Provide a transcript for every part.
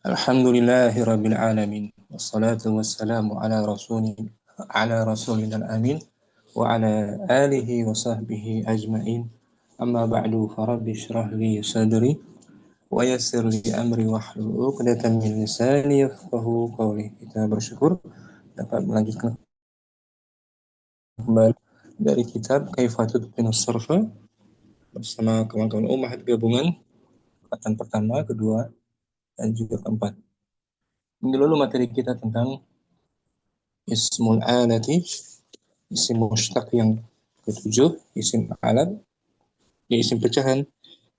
Alhamdulillahi Rabbil Alamin. Wassalatu wassalamu ala rasulina al-amin wa ala alihi wa sahbihi ajma'in. Amma ba'du farabbi syrah li sadri wa yassir li amri wahlul 'uqdatam min lisani yafqahu qawli. Kita bersyukur dapat melanjutkan kembali dari kitab Kaifatul Sarfa bersama kawan-kawan Ummah gabungan angkatan pertama, kedua, dan juga keempat. Minggu lalu materi kita tentang ismul alati, isim mushtaq yang ketujuh, isim alat, ya isim pecahan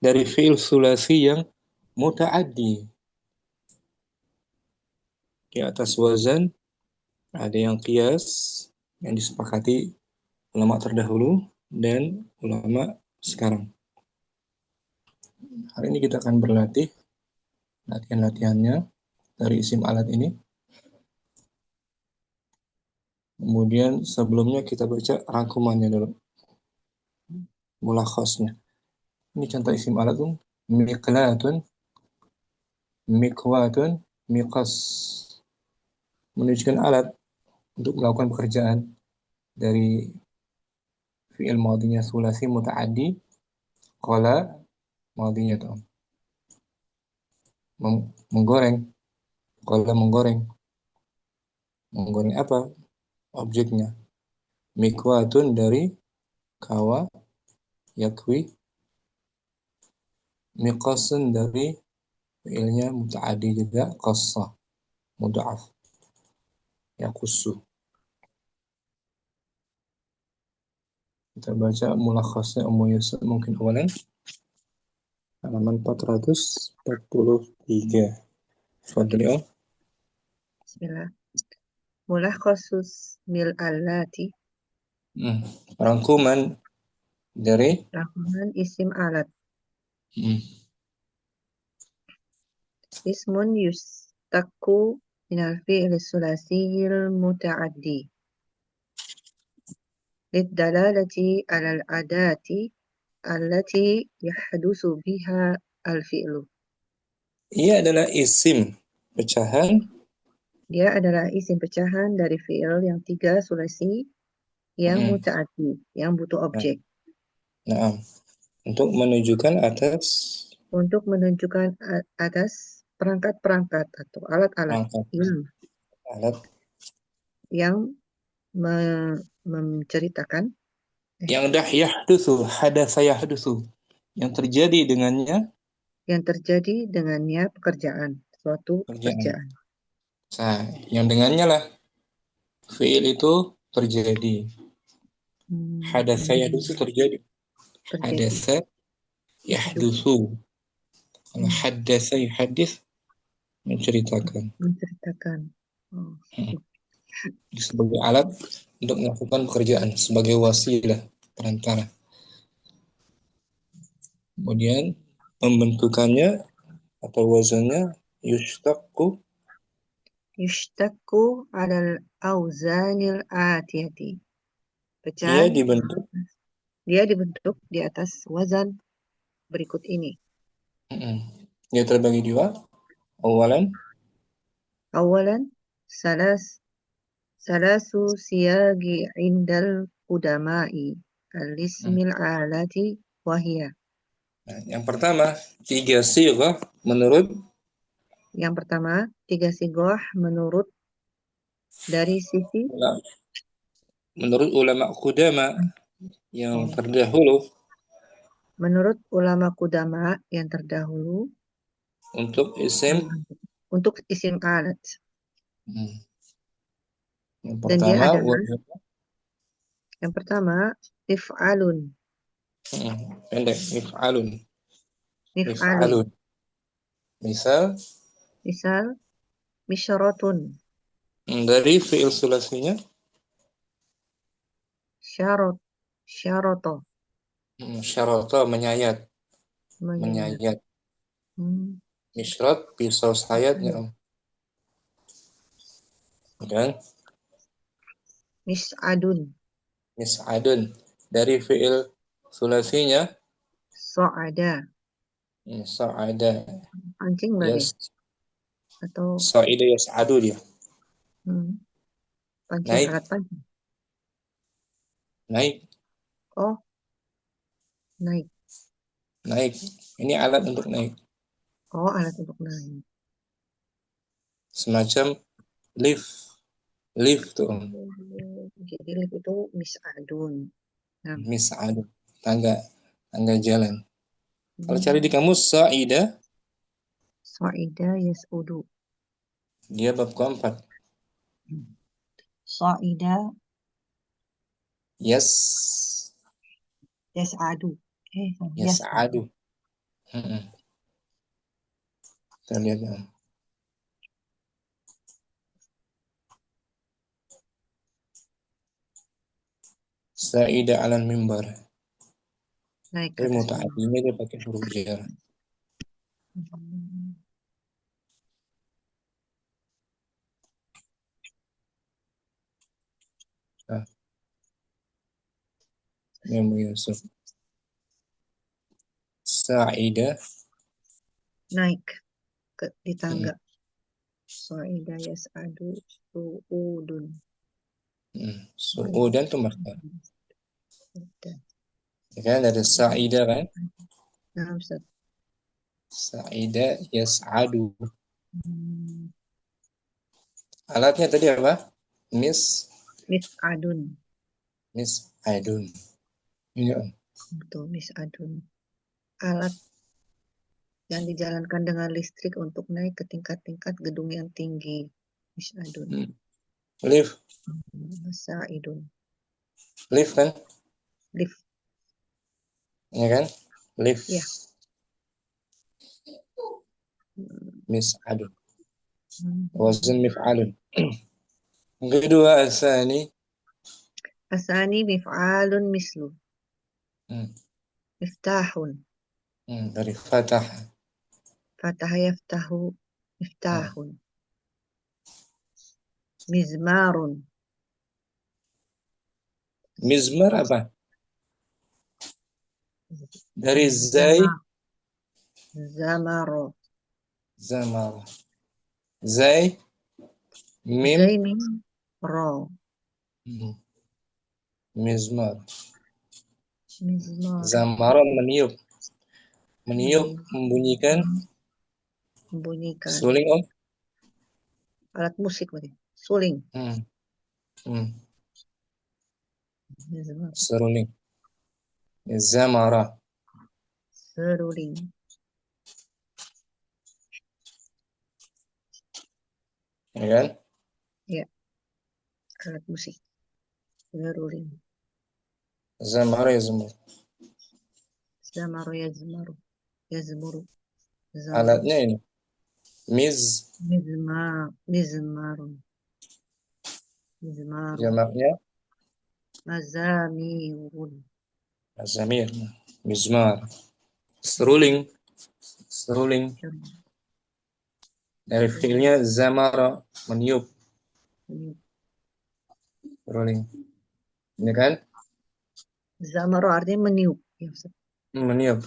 dari fi'il sulasi yang muta'addi. Di atas wazan ada yang qiyas, yang disepakati ulama terdahulu dan ulama sekarang. Hari ini kita akan berlatih latihan-latihannya dari isim alat ini. Kemudian sebelumnya kita baca rangkumannya dulu, mulakhasnya. Ini contoh isim alat tuh, miqlatun, miqwatun, miqas, menunjukkan alat untuk melakukan pekerjaan dari fi'il madinya sulasi muta'addi, qala madinya tuh menggoreng, qala menggoreng. Menggoreng apa? Objeknya. Miqwatun dari kawa, yakwi, miqasun dari fi'ilnya muta'addi juga, qassa, mudha'af, yakussu. Kita baca mulakhasnya Ummu Yusuf mungkin awalan. Halaman 443. Fadli oh. Bismillah. Mulakhasus mil alati. Rangkuman dari Rangkuman isim alat. Ismun yustaku minal fi'il sulasiyil muta'addi. Liddalalati alal adati allati yahdusu biha al-fi'lu. Ia adalah isim pecahan. Dia adalah isim pecahan dari fi'il yang 3 sulasi yang muta'addi, yang butuh objek. Nah, untuk menunjukkan untuk menunjukkan atas perangkat-perangkat atau alat-alat yang menceritakan yang yang terjadi dengannya pekerjaan, suatu pekerjaan. Nah, yang dengannya lah fi'il itu terjadi. Hadatsa yahdusu terjadi. Hadatsa yahdusu. Kalau hadatsa yuhaddits menceritakan. Oh. Sebagai alat untuk melakukan pekerjaan, sebagai wasilah, perantara. Kemudian pembentukannya atau wazannya yushtaqu alal auzanil atiyati. Dia dibentuk di atas wazan berikut ini. Dia terbagi dua. Awalan salasu siyagi indal qudama'i al-ismil alati wahiyah. Yang pertama, 3 sighah menurut dari sisi menurut ulama qudama yang terdahulu. Menurut ulama qudama yang terdahulu untuk isim alat. Yang pertama if'alun. Pendek, if'alun. Misal misyaratun. Dari fi'il sulasinya syarata. Syarata menyayat. Misyrat pisau sayatnya. Dan mis'adun dari fi'il sulasinya sa'ada. Sa'ada. Pancing balik. atau Sa'ida yas'adu dia. hmm, pancing, Naik, alat pancing. naik, Oh, naik. naik. Ini alat untuk naik. Oh, alat untuk naik. Semacam lift. Lift tuh. Jadi lift itu mis'adun. Nah, Mis'adu. Tangga, tangga jalan. Kalau cari di hmm, kamus Sa'ida, Sa'ida yas'udu. dia bab keempat. Sa'ida Yes. yas'adu. Yas'adu. Yas'adu. Mm-mm. Kita lihat ya. Sa'ida alal mimbar. Naik ke Tapi atas mimbar. muta'adinya dia pakai huruf jar. Hmm, Nah, Imam Yusuf. Sa'ida. Naik di Mm, tangga. Sa'ida yas'adu su'udun. Su'udan tuh mereka. Udah. Ya kan ada Sa'ida kan? Nah, Ustaz. Sa'ida yas'adu. Hmm, Alatnya tadi apa? mis'adun. Miss Aidun. Ini Om. Betul, mis'adun. Alat yang dijalankan dengan listrik untuk naik ke tingkat-tingkat gedung yang tinggi. Mis'adun. Hmm. Lift, Sa'idun. lift kan? Lift. Ya kan? Lift. Ya. Hmm, Miss Adun. Wazan hmm. mif'alun. Yang kedua asani. Asani mif'alun mislu. Hmm. Miftahun. Dari fatah. Fataha yaftahu. Hmm. Miftahun. Mizmarun. Mizmar apa? Dari zai, Zama. Zamaro. zamar. Zai, mim, Zaimin. Ro. hmm. Mizmar. Mizmarun. Zamara meniup. Meniup, Meniup. membunyikan Membunyikan. suling Om. Alat musik berarti. Suling. Hmm. Hmm. Mizmar. Seruling. Zamara. Seruling. Ya kan? Ya, alat musik. Seruling. Zamara ya zamar. Zamaro yazmaru. Yazmuru. Zamaro. Alatnya ini. Miz, Mizmarun. Mizmarun. jamaknya Mazamirun. Zamir. Mizmar. Seruling. Seruling. Dari fiilnya zamara, meniup. Seruling. Ini kan? Zamaro artinya meniup. Ya, Ustaz. Meniup.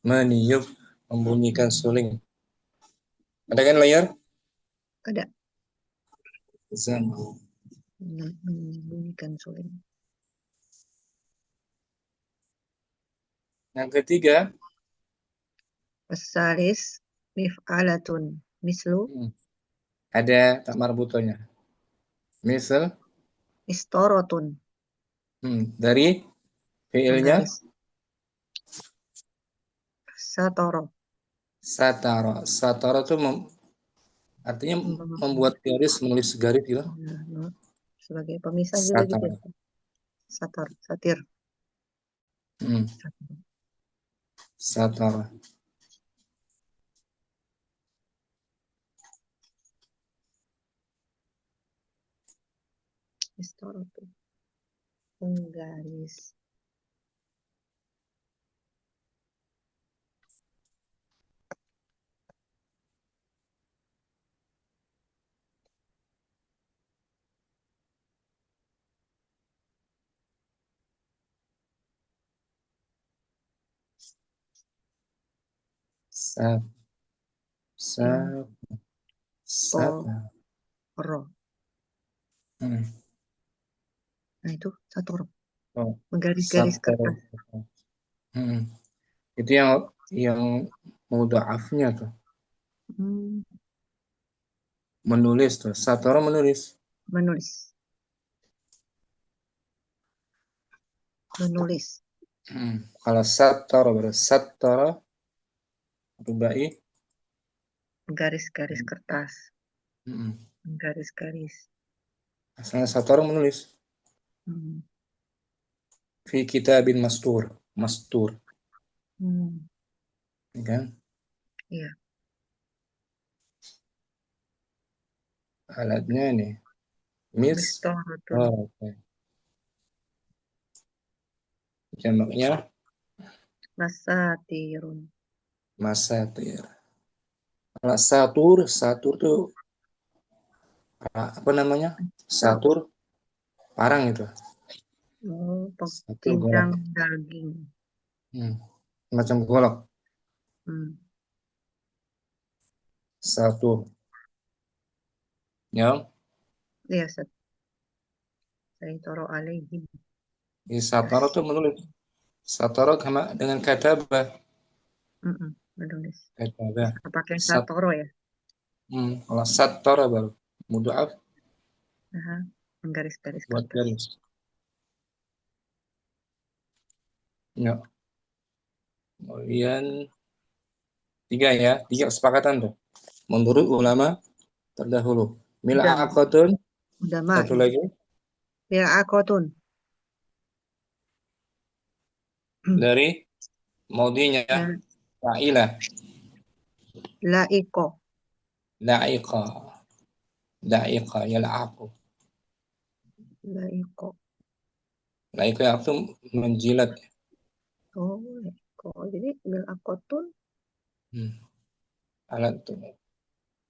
Meniup. Membunyikan suling. Ada kan layar? Ada Zamara. membunyikan suling. Yang ketiga, Wasalis mif'alatun mislu hmm, ada tak marbutonya. Misal, istorotun dari fiilnya menggaris satoro satara. Satara itu artinya membuat garis, menulis garis gitu. sebagai pemisah juga gitu ya. Satara. Satir. Hmm, Satara. Istorotun penggaris. Sa, sa, Yang Sata. Ro. Hmm. Nah, itu satoro. Oh, Menggaris-garis satoro. kertas. Hmm. Itu yang mudha'afnya tuh. Hmm, Menulis tuh. Satoro menulis. menulis. Menulis. Kalau satoro berarti satoro rubai. Garis-garis kertas. Hmm. Garis-garis. Asalnya satoro menulis. Hmm. Fi kitabin mastur. Mastur. Hmm. Ya kan? Iya. Alatnya nih. Miss. Mistorotun. Oh, oke. Jamaknya Masatirun. masatir. Kalau satur tuh apa namanya? Tau. Satur parang itu. Oh, Satur golok. cincang daging. Hmm. Macam golok. Hmm. Satur. Ya. Iya, saya toro alaihim. Di satara tuh menulis. Satara sama dengan katabah. Menulis. Katabah. Bisa pakai Sat, satoro ya. kalau satara baru. Mudha'af Aha. Menggaris-garis buat kertas. garis. Ya. Kemudian tiga ya. Tiga kesepakatan tuh. Menurut ulama terdahulu. Udah, Mil'aqatun. udah mak Satu ini. lagi. Ya, akotun. Dari maudinya. Ya, Fa'ilah. laiko. La'iqa. La'iqa. Yal'aqu. Laiko. La'iqa itu menjilat. Oh, laiko. Jadi mil akotun. Hmm. Alat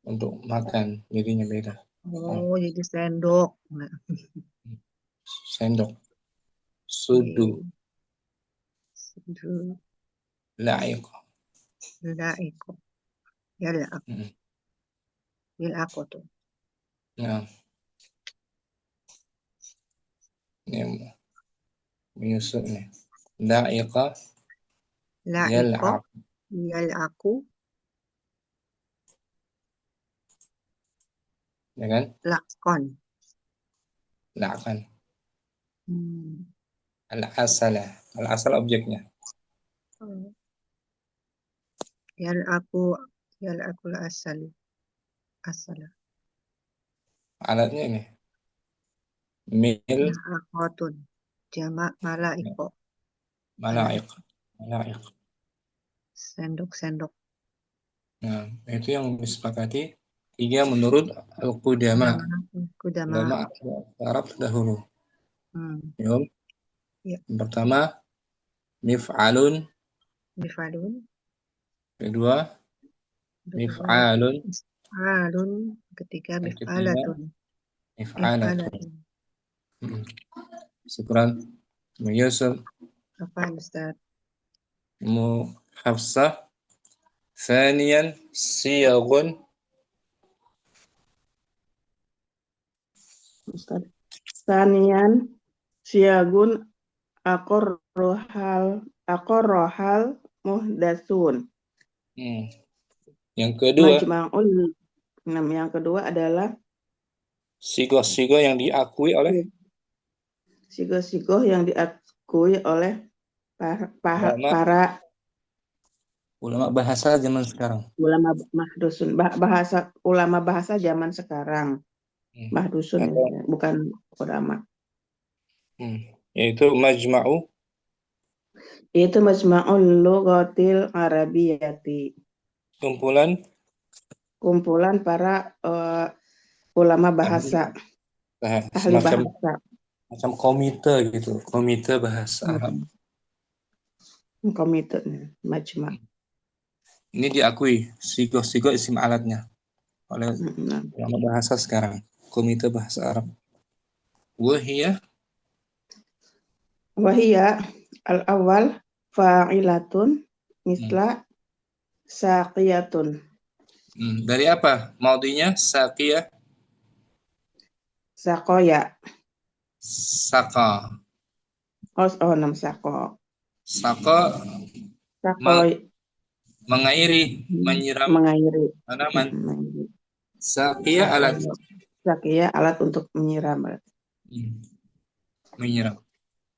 untuk makan. Jadinya beda. Oh. Oh, jadi sendok. Nah, Sendok. Sudu. iya. Sedu. La'iqa. Laiko. Ya, la. Hmm. Mil akotun. Nah, ini menyusun nih. La'iqa. Laiko. Yal'aq. Yal aku. Ya kan? Lakon. La'kan. Hmm. Al-asalah. Al-asal objeknya. Oh, Yal aku. Yal aku la asal. Asal. Alatnya ini. Mil. Mil akotun. Jamak malaiko. Mala'iq. Malaiko. Mala'iq. Sendok-sendok. Nah, itu yang disepakati. Tiga menurut Al-Qudama. Kudama. Kudama. Ulama Arab terdahulu. Hmm. Yom. Ya. Yang pertama, mif'alun. Bifalun. Kedua, Kedua. mif'alun. Alun. Ketiga Yang ketiga, bifalatun. mif'alatun. Bifalatun. Hmm. Syukran. Mu Yusuf, Apa Ustaz? mu Hafsah. Thaniyan, siyagun. Ustaz. Sanian siagun akor rohal muhdasun. Hmm. Yang kedua, Majma'ul. Yang kedua adalah sigoh-sigoh yang diakui oleh sigoh-sigoh yang diakui oleh ulama para ulama bahasa zaman sekarang. ulama mahdusun, ulama bahasa zaman sekarang. Hmm. Mahdusun Atau, ya, bukan ulama. yaitu majma'u Itu Majma'ul Lughatil Arabiyyati. Kumpulan para ulama bahasa, ahli semacam bahasa. komite gitu, komite bahasa Arab. Komite majma. Ini diakui sigoh-sigoh isim alatnya oleh ulama bahasa sekarang, komite bahasa Arab. Wahia al-awwal fa'ilatun misla saqiyatun. Dari apa? Maudinya sakia, Sakoya. saka. Oh, nam sako. Saka Sakoy mengairi, menyiram mengairi. tanaman. Mengairi. Sakia alat Sakoya. Sakia alat untuk menyiram. menyiram.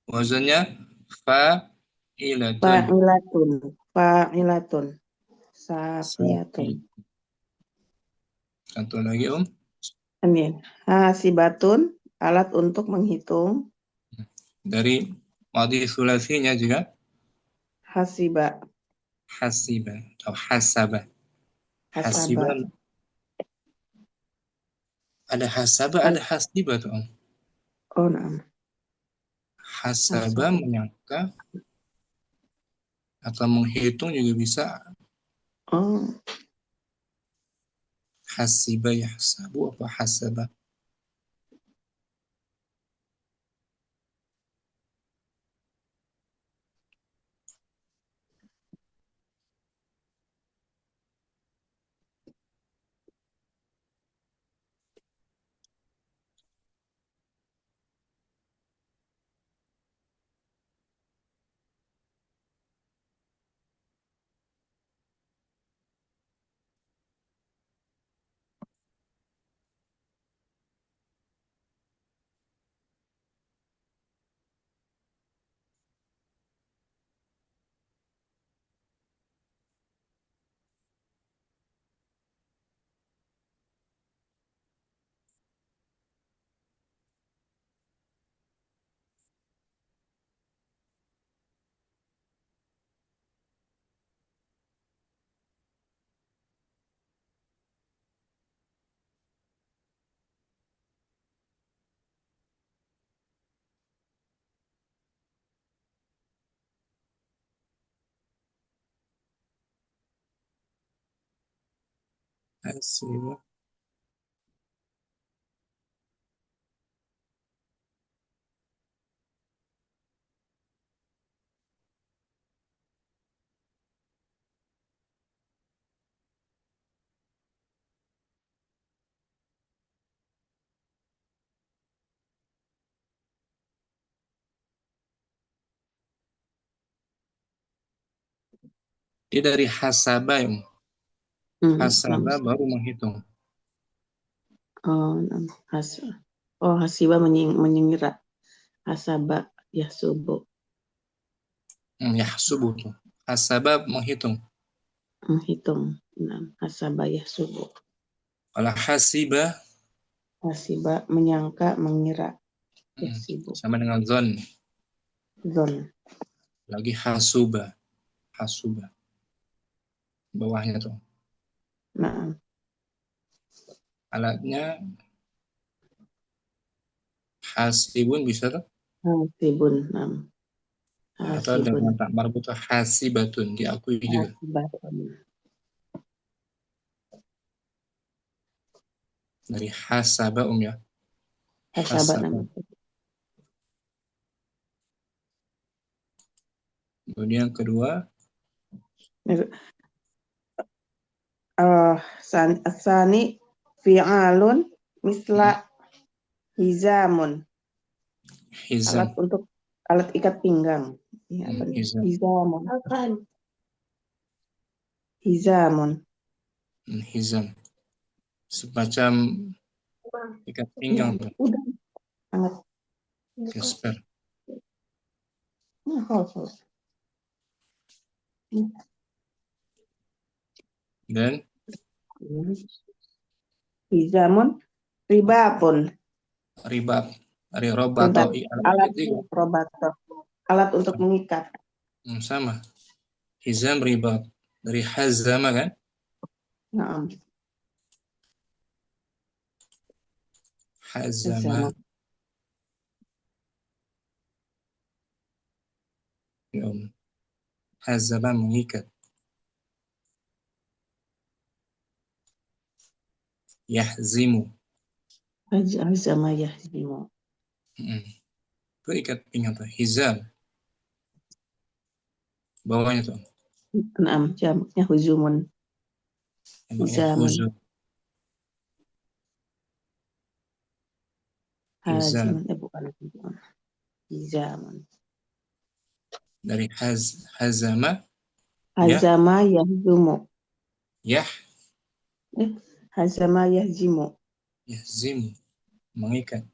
Wazannya fa'ilatun. Fa'ilatun. Fa'ilatun. Safiyatun. Safi. Satu lagi Ini. Hasibatun. Alat untuk menghitung. dari maudi sulasinya juga Hasiba. hasiba atau hasaba. Hasaba. Hasiba ada hasaba, ada hasiba tuh Om. Oh, nam. Hasaba Hasaba. menyangka atau menghitung juga bisa. Oh, Hasiba ya hasabu apa hasaba. Hasiba. Dia dari hasaba ya Om. nam. Hasaba baru menghitung. Oh, nam. Oh, hasiba menyengira. Hasaba ya subuh. Ya subuh tuh. Hasaba menghitung. Menghitung. Nam. Hasaba ya subuh. Kalau hasiba Hasiba menyangka, mengira. Ya subuh. sama dengan zon. Zon. Lagi hasuba. Hasuba. Bawahnya tuh. Nah, Alatnya hasibun bisa tuh. hasibun. Nam. Atau Hasibun. dengan tak marbut tuh hasibatun diakui juga. Hasibatun. Dari hasaba ya. Hasaba Hasaba. nam. Kemudian yang kedua Sani fi'alun misla hizamun. hizam. Alat untuk alat ikat pinggang. Ya, benar. Hizam. Hizamun. Hizamun. Hizam. Semacam ikat pinggang tuh. Udah sangat. Gesper. Dan Hizamun ribapun. ribab. Dari roba atau Ribat. Alat juga. robato. Alat untuk mengikat. Sama. Hizam ribab. Dari hazama kan? Nah, Hazama. Hazama. Ya, hazama mengikat. Yahzimu. Hazama yahzimu. Itu ikat pinggang tuh. Hizam. Bawahnya tuh. Naam, jamaknya huzumun. Jamaknya Hizaman. huzun. Hizam. Haziman. Bukan. Hizaman. Dari hazama, ya, Hazama yahzumu. yah, Hazama yahzimu. yahzimu, mengikat.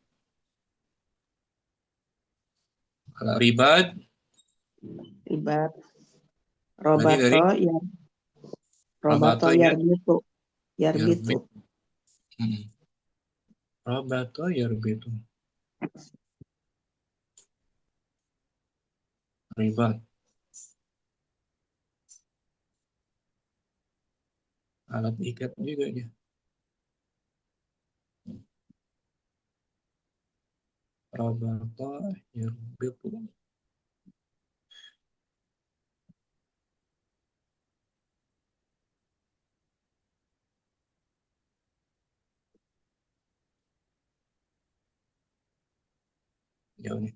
Kalau ribad, Ibarat berarti dari robato ya robato rabato ya, yarbitu. Yarbitu. yarbit. Rabato yarbitu. Ribad. Alat ikat juga dia. Rabato yarbitu. Jauh nih.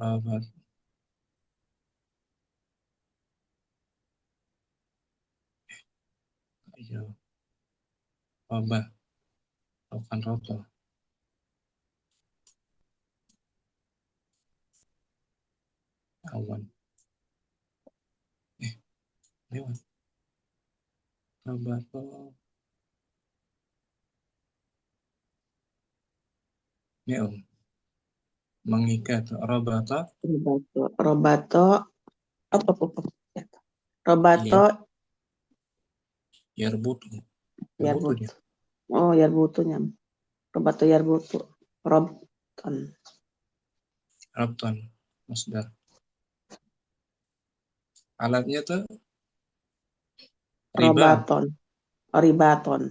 Rabat. Jauh. Rabah. Rokan roto. Awan. Lewat. Rabato. Ya, mengikat. Rabato. Robato apa robato Iya. Yarbutu. Yarbutu dia. yarbutu. Oh, yarbutunya. Robato yarbutu. Robton. Rabton. Masdar. Alatnya tuh riba. Robaton. Ribaton.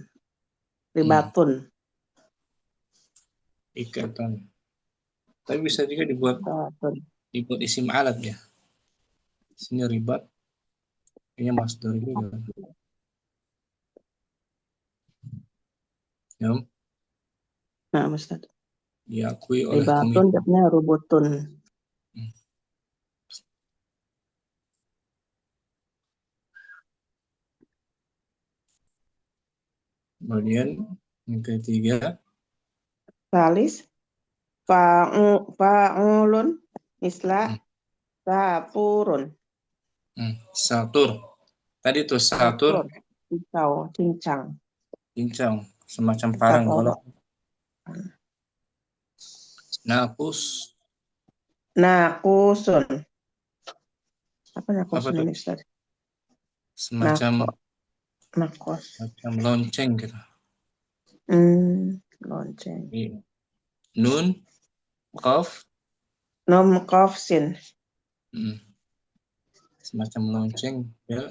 Ribatun. Ikatan. Tapi bisa juga dibuat Ribatun. isim alat ya. Sini ribat. Kayaknya masdar juga. Ya, Nah, Ustaz. diakui oleh Ribatun komite. jadinya rubutun. Kemudian yang ketiga, Salis fa'ulun misla sapurun. satur. Tadi tuh satur, Satur. Cincang. cincang, semacam parang. Satur. Kalau napus, Nakusun. Apa apa nakusun tuh? ini, Ustaz? Semacam Nakos. lonceng gitu. Lonceng. Nun, qaf, Nom kofsin. semacam lonceng ya.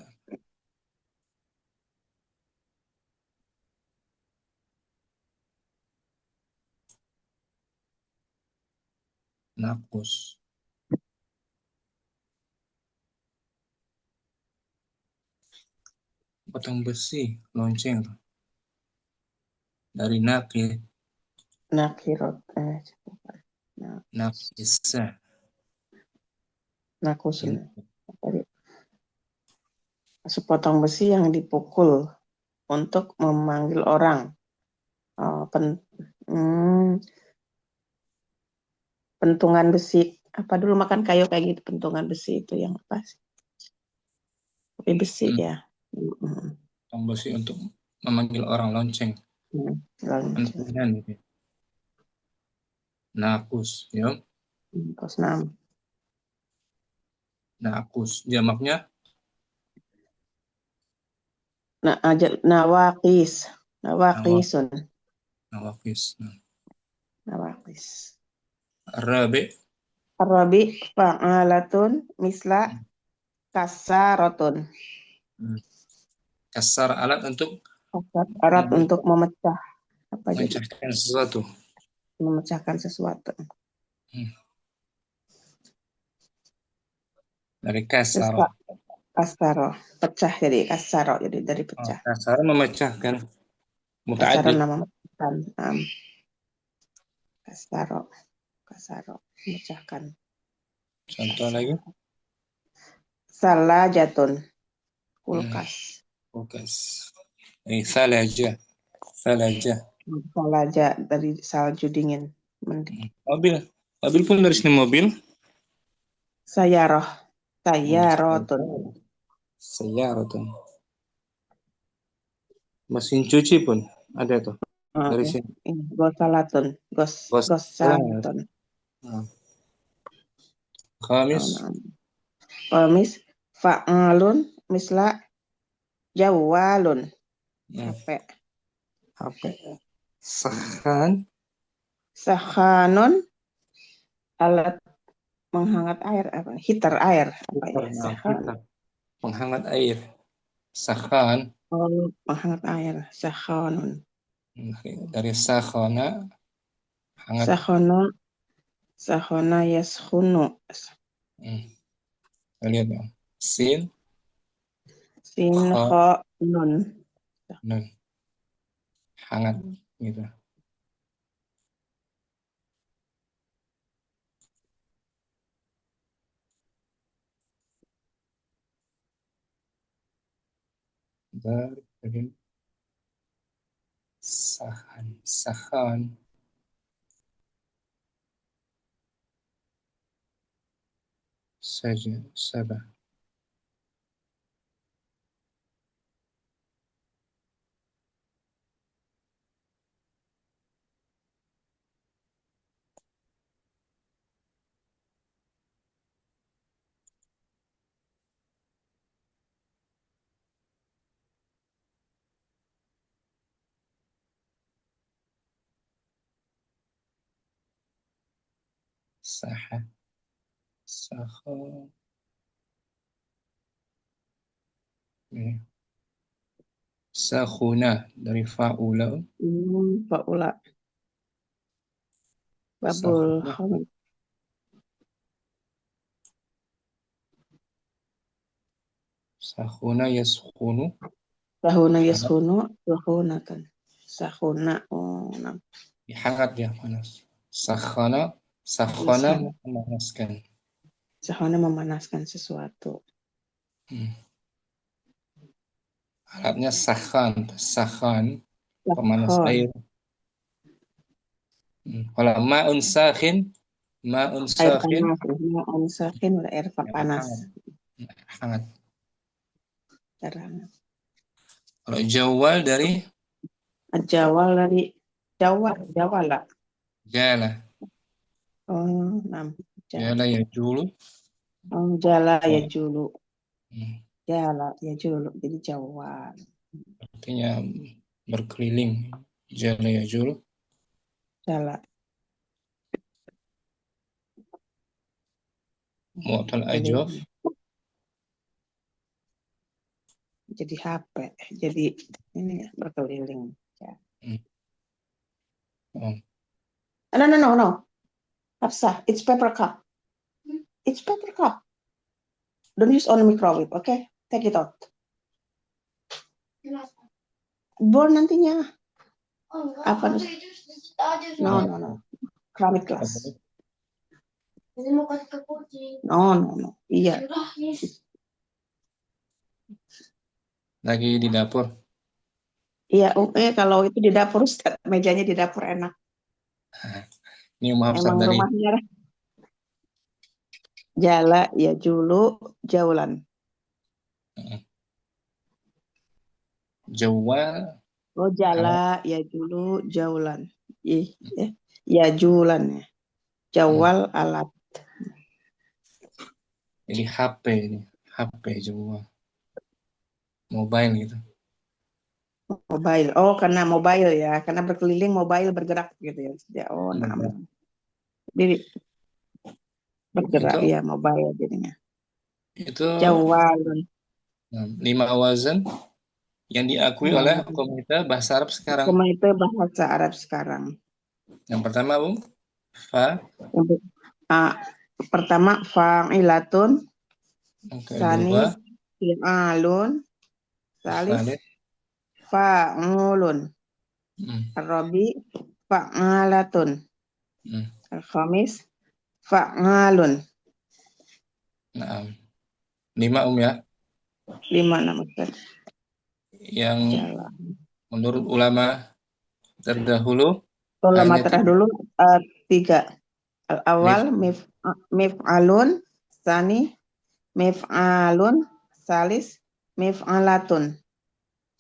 Nakus, potong besi, lonceng dari nakil, Nakirot. nakisa. Nakusun. Tadi. Sepotong besi yang dipukul untuk memanggil orang. Pentungan besi. Apa dulu makan kayu kayak gitu, pentungan besi itu yang apa sih? Tapi besi ya. Potong besi untuk memanggil orang, lonceng. Lonceng. Pentungan gitu. Nakus, ya. Terus 6. Nakus, jamaknya Nawakis. Nawakisun. nawakis. Nawakis. Rabi, Arabi fa'alatun misla kasarotun. kasar, alat untuk Alat untuk memecah. Apa jadi? memecahkan sesuatu. Memecahkan sesuatu. Dari kasar. Kasaro. Pecah jadi kasaro. Jadi dari pecah. Kasar memecahkan. Kasaro Muta'adid. nama memecahkan. Kasaro. Memecahkan. Contoh lagi. Salajatun. Kulkas. Kulkas. Thalaja. Thalaja. Salaja dari salju dingin. Mobil. Mobil pun dari sini mobil. Sayaroh. Sayarotun. Sayaratun. Mesin cuci pun ada tuh dari Oke. sini. Ini gosalatun. Gosalatun. Khamis. Kamis fa'alun misla jawalun. HP. Sakhanun alat menghangat air apa? Heater air apa ya? Heater. Menghangat air. Sakhan. Menghangat air. Sakhanun. Dari sakhana hangat. Sakhona yaskhunu. Lihat ya. Sin kha nun. Hangat gitu. Dari sakhan saja sabah. Sakhan. Sakhuna dari fa'ula. Fa'ula. Babul khamid. Sakhuna yaskhunu. Sahuna yaskhunu. Sakhunatan. Sakhuna. Hangat ya, panas. Sakhana memanaskan. Sakhana memanaskan sesuatu. Alatnya sakhan pemanas air. Kalau ma'un sakhin Air panas. Ma'un sakhin air panas. Hangat. Air hangat. Kalau jawal dari Jawal dari jawala. jala. Jala ya julu. Jala ya julu. Jala ya julu. Jadi jawal. Artinya berkeliling. Jala ya julu. Jala. Mu'tal ajwaf. Jadi HP. Jadi ini ya berkeliling. No. Hafsah, it's paper cup. It's paper cup. Don't use on microwave, okay? Take it out. Burn nantinya. Apa? No. Keramik glass. Ini mau kasih ke kucing. No. Iya. Lagi di dapur. Iya, kalau itu di dapur, mejanya di dapur enak. Ini maaf Emang dari rumahnya jala ya julu jaulan. Jawal. Jala ya julu jaulan. Ya julan ya. Jawal alat. Jadi HP ini. HP jawal. Mobile gitu. Mobile. Karena mobile ya. Karena berkeliling mobile bergerak gitu ya. Jadi bergerak itu, ya mobile jadinya. Itu Jawalun. 5 wazan yang diakui oleh Komite Bahasa Arab sekarang. Komite Bahasa Arab sekarang. Yang pertama, Bu, fa. Pertama fa'ilatun. Yang Sani kedua fi'alun. Salis fa'ulun. Rabi fa'alatun. Al-khamis fa'alun. 5 ya, 5 nama Ustaz. yang Jalan. menurut ulama terdahulu Ulama hanya 3. terdahulu 3. Al-awal mif'alun, tsani mif'alun, salis mif'alatun.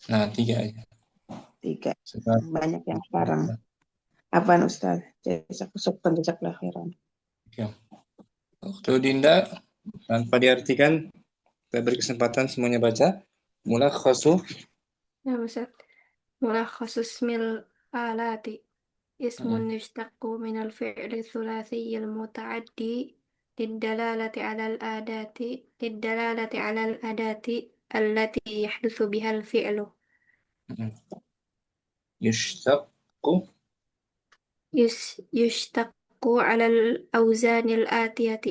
Nah, 3 aja. 3. Sekarang Banyak yang sekarang. Apaan Ustaz? Jazakallahu khairan. waktu Dinda tanpa diartikan, kita beri kesempatan semuanya baca. Mulai khosu. Ya, Ustaz. ملخص اسم الآلات اسم يشتق من الفعل الثلاثي المتعدي للدلالة على الأداة التي يحدث بها الفعل Yushtaqu. يشتق على الأوزان الآتية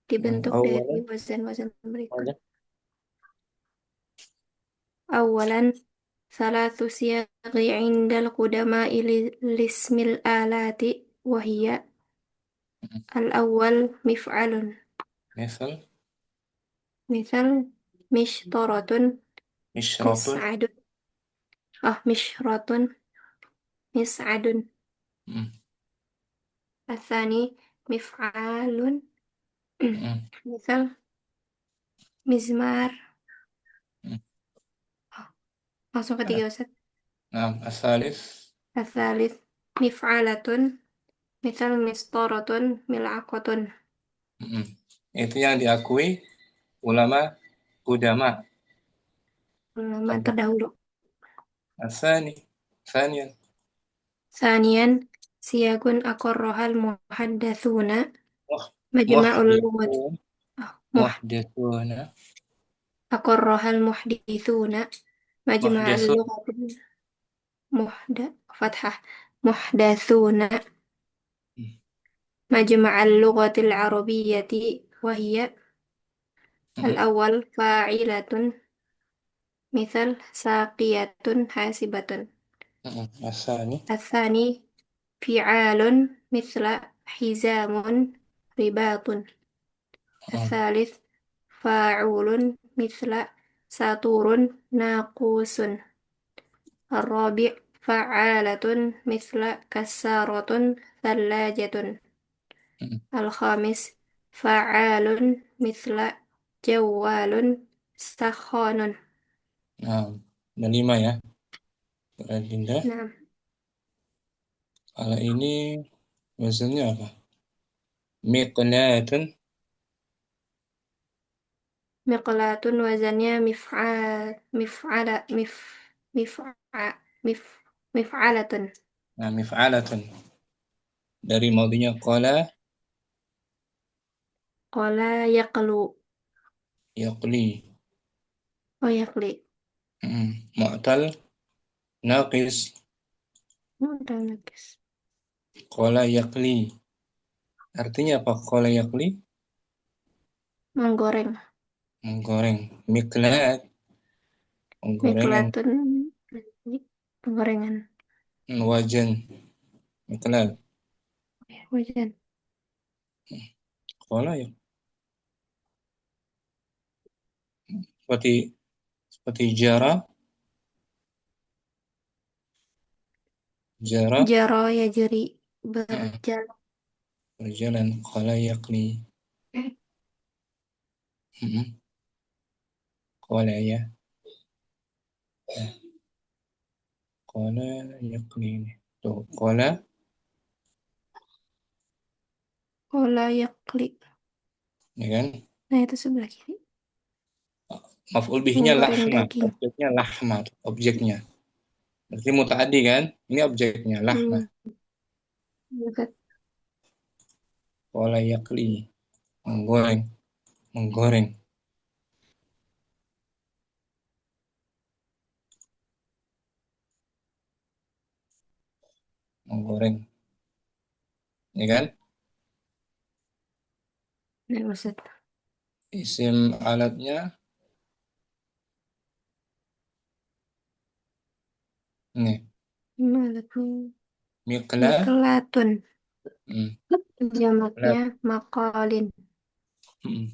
dibentuk dari Awalan. wazan-wazan berikut. Ada. أولا ثلاث صيغ عند القدماء لاسم الآلات وهي الأول مفعل Misal. مثل مشطرة Mishratun. مسعد مشرة مسعد Mm. الثاني مفعال Mm. مثل مزمار Mm. langsung ketiga Ustaz. Nah, asalif. الثالث مفعلة مثل مسطرة ملعقة Mm. Itu yang diakui ulama Qudama. ulama terdahulu. Asani. Sanian. ثانيا سياق أقرها المحدثون Muh- مجمع اللغة Muhdithun. مح Muhdithuna. أقرها المحدثون مجمع Muhdithun. اللغة فتحة محدثون Mm. مجمع اللغة العربية وهي Mm. الأول فاعلة مثل ساقية حاسبة Mm. Asani. الثاني فعال مثل حزام رباط Mm. الثالث فاعول مثل ساطور ناقوس الرابع فعالة مثل كسارة ثلاجة Mm. الخامس فعال مثل جوال سخان Nah, ada 5 ya. Dinda. نعم Kalau ini wazannya apa? Miqnatun. مقلاة وزنها مفع... مف... مفعلة Nah, mif'alatun. Dari maudinya qala قال يقلو yaqli. ويقلي Mu'tal naqis. متنكس Qala yaqli. Artinya apa qala yaqli? menggoreng Menggoreng. Miqlat. Penggorengan. Miklatun penggorengan Wajan. Miqlat. hujan Qala ya. Seperti jara. Jara. jaro ya jeri Heeh, berjalan berjalan. Qala yaqli. Mm-mm. Qala ya. Qala yaqli. Tuh, qala Kola yakli ya kan? nah itu sebelah kiri Maf'ul bihnya menggoreng lahma, daging objeknya lahma, objeknya. Berarti muta'addi kan? Ini objeknya lahma. Dekat. Qala yaqli. Menggoreng, menggoreng. Menggoreng. Ya kan? Nah, maksud Isim alatnya nih, malatnya miqla. miklatun Hmm. jamaknya Lat. makalin Hmm.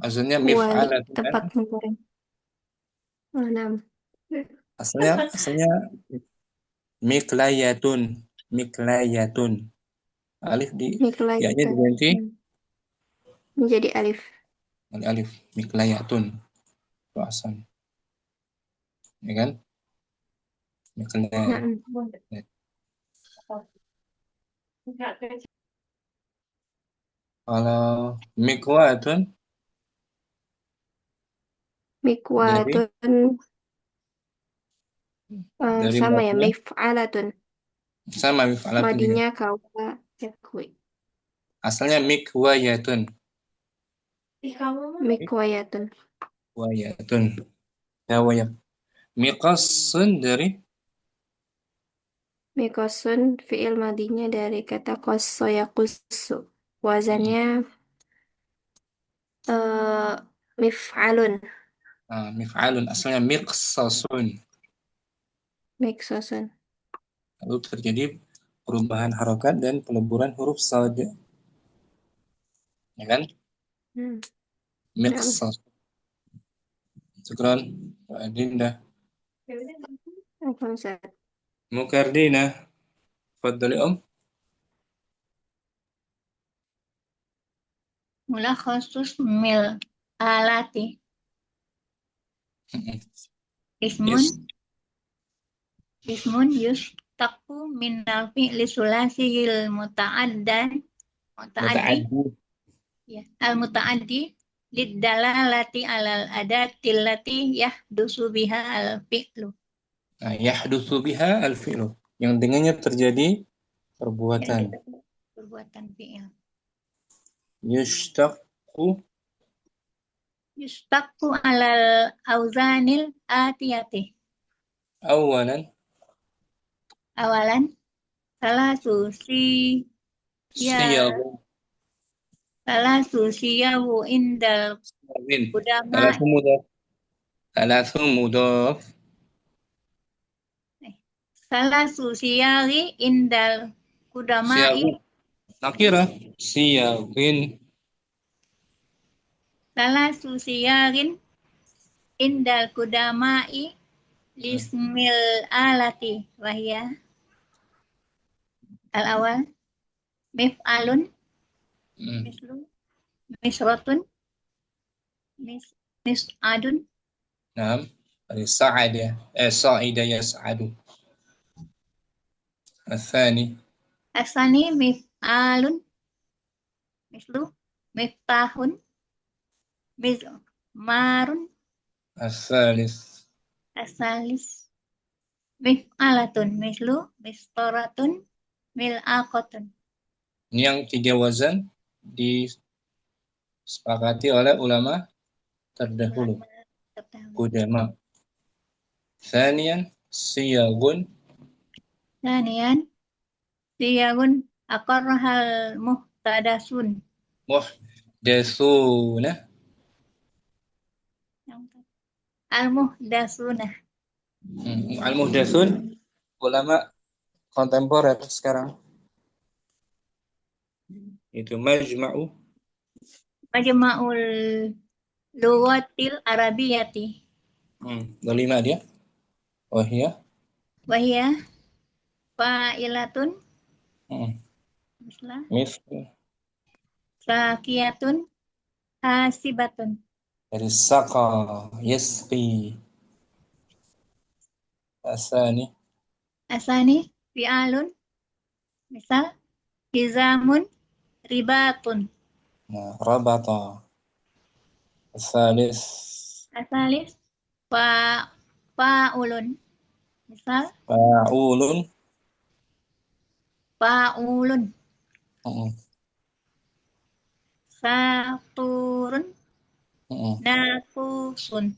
Asalnya Wali mif'alatun kan? tempat menggoreng. Oh, enam. Asalnya miklayatun. Miklayatun. Alif ya-nya Miklayatun. diganti Menjadi alif. alif. Miklayatun. Itu asal. Ya kan? Miklayatun. Naam. Kalau mikwatun dari Mikwatun sama ya, madnya mif'alatun. sama mif'alatun juga. Madinya kawa yakwi. Asalnya mikwayatun. Mikwayatun. Wayatun. Ya wayak. Miqasun dari Mikosun fi'il madinya dari kata koso yakusu. Wazannya eh mif'alun. mif'alun. Asalnya miqsasun. Miksosun. Lalu terjadi perubahan harokat dan peleburan huruf sad. Ya kan? Hmm. Naam. Miqsas. Syukran. Pak Adinda. Apa Ustaz? Mukardina. Fadali Om. Mulakhasus mil alati ismun Is ismun yustaku minal fi'li sulasiyil muta'addi muta'addi. ya al muta'addi liddalalati alal adatil lati yahdusu biha al fi'lu Yahdutsu biha al-fi'lu. Yang dengannya terjadi yang perbuatan. perbuatan fi'il Yushtaqu yustaku alal auzanil atiyati awalan awalan salah susi ya siyagu salah susiyawu indal min. udama Thalathu mudhaf. Thalathu mudhaf. salah susiyari indal kudamai Siyagu nakira. Siyagin salah susiyarin indal kudamai lismil alati wahya al awal mif'alun mislu misrotun mis'adun Naam. Dari sa'ada. Sa'ida yas'adu. Al-thani. asani mif'alun mislu miftahun mizmarun Al-thalith. asalis mif'alatun mislu mistoratun mil'aqatun. Ini yang 3 wazan disepakati oleh ulama terdahulu. Qudama. Thaniyan siyagun Danian siyagun aqarrahal muhtadasun. muhdatsuna. Al muhdasuna. Al-muhdatsun ulama kontemporer sekarang. Itu majma'u Majma'ul lughatil arabiyati. Kelima dia. Oh iya. Wahia fa'ilatun mislah Mis sakiyatun hasibatun. dari saqa yasqi. Asani Asani fi'alun misal hizamun ribatun. rabata. Asalis Asalis fa'ulun misal fa'ulun. fa'ulun Mm, saturun nakusun.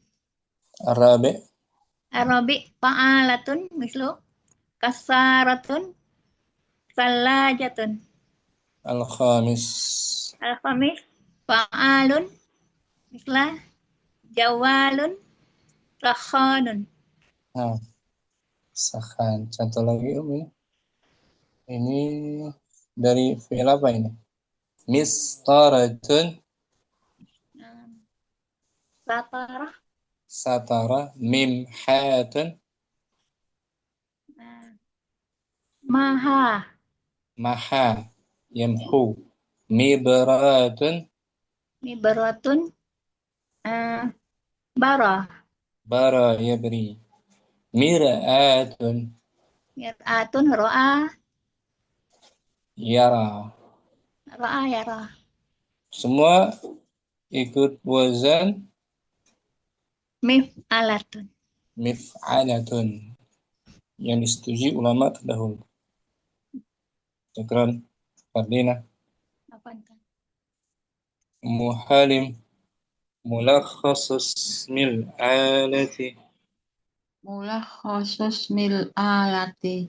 Arabi Arabi fa'alatun mislu kasaratun salajatun. al-khamis. Al-khamis fa'alun mislah jawalun rakhanun. Nah, sakhan. Contoh lagi ini. Ini dari fi'il apa ini? Mistaratun Satara. Satara. Mimhatun. Maha. Maha. Yamhu. Mibratun. Mibaratun. Bara. Bara yabri. Mir'atun. Mir'atun ro'a. Yara. Ro'a yara. Semua ikut wazan Mif'alatun. mif'alatun yang disetujui ulama terdahulu. Syukran, Fardina. Apa itu? Muhalim. Mulakhasus ismil alati. Mulakhasus mil alati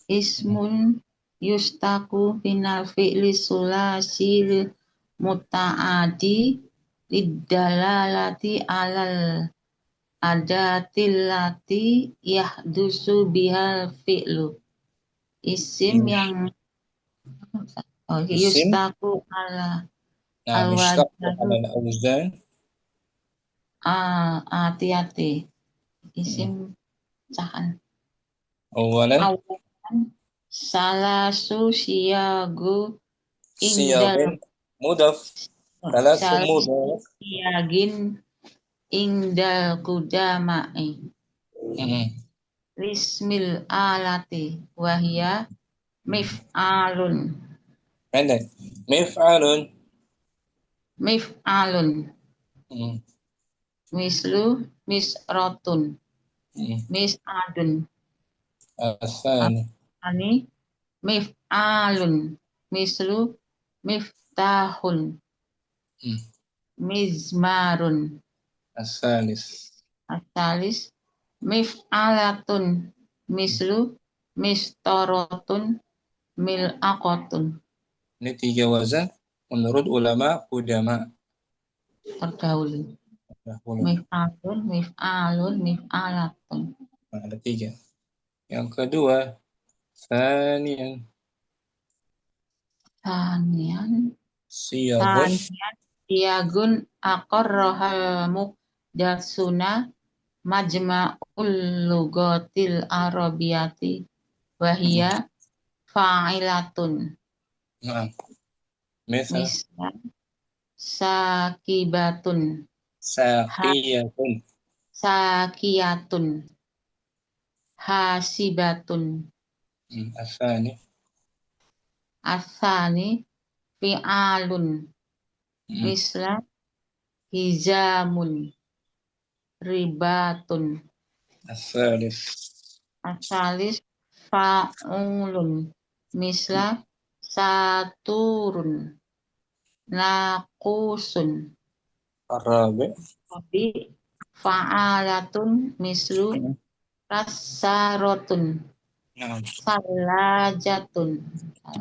ismun yustaku binal fi'li sulasil muta'adi lidalalati alal adatil yahdusu bihal fi'lu. Isim yang Isim. yustaku ala Nah, mishtaq al-wazan ala al-awzan. hati-hati isim cahan Awalan. awalan salasu siyagu Siyagin. ingdal Mudaf. Talasu salasu mudaf. siyagin ingdal kudamai lismil alati wahya mif'alun Pendek. Mif'alun. mislu misrotun mis'adun Asani. ani mif'alun mislu miftahun mizmarun Asalis. asalis mif'alatun mislu mistorotun mil'aqotun Ini 3 wazan menurut ulama udama terdahulu dahulu. mif'alun mif'alatun Nah, ada 3. Yang kedua, Sanian. tanian Siyagun. siyagun aqarrohal muhdatsuna majma'ul lugatil arabiyati wahia fa'ilatun Nah, misal misal sakibatun saqiyatun. sakiyatun hasibatun Asani. asani fi'alun misla hizamun ribatun Asalis. asalis fa'ulun misla saturun naqusun Arabi. tapi fa'alatun mislu kasarotun Nah, salajatun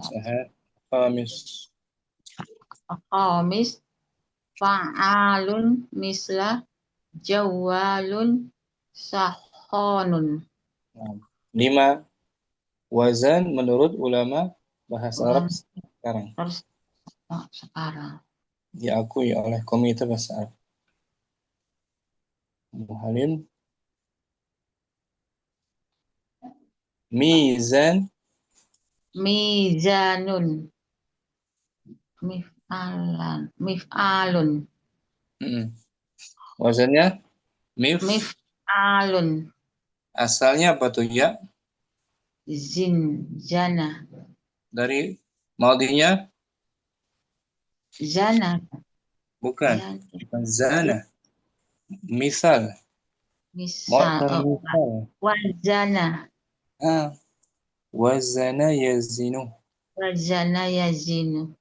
sahat. Khamis. qamis fa'alun misla jawalun sahonun 5 wazan menurut ulama bahasa Arab sekarang. terus sekarang Diakui oleh Komite Bahasa Arab. Muhalim. Mizan. mizanun mif'alun Wazannya mif'alun asalnya apa tuh ya? zana Dari maudinya zana bukan. ya, Bukan zana. Misal. misal Misal. wazana Wazana yazinu. wazana yazinu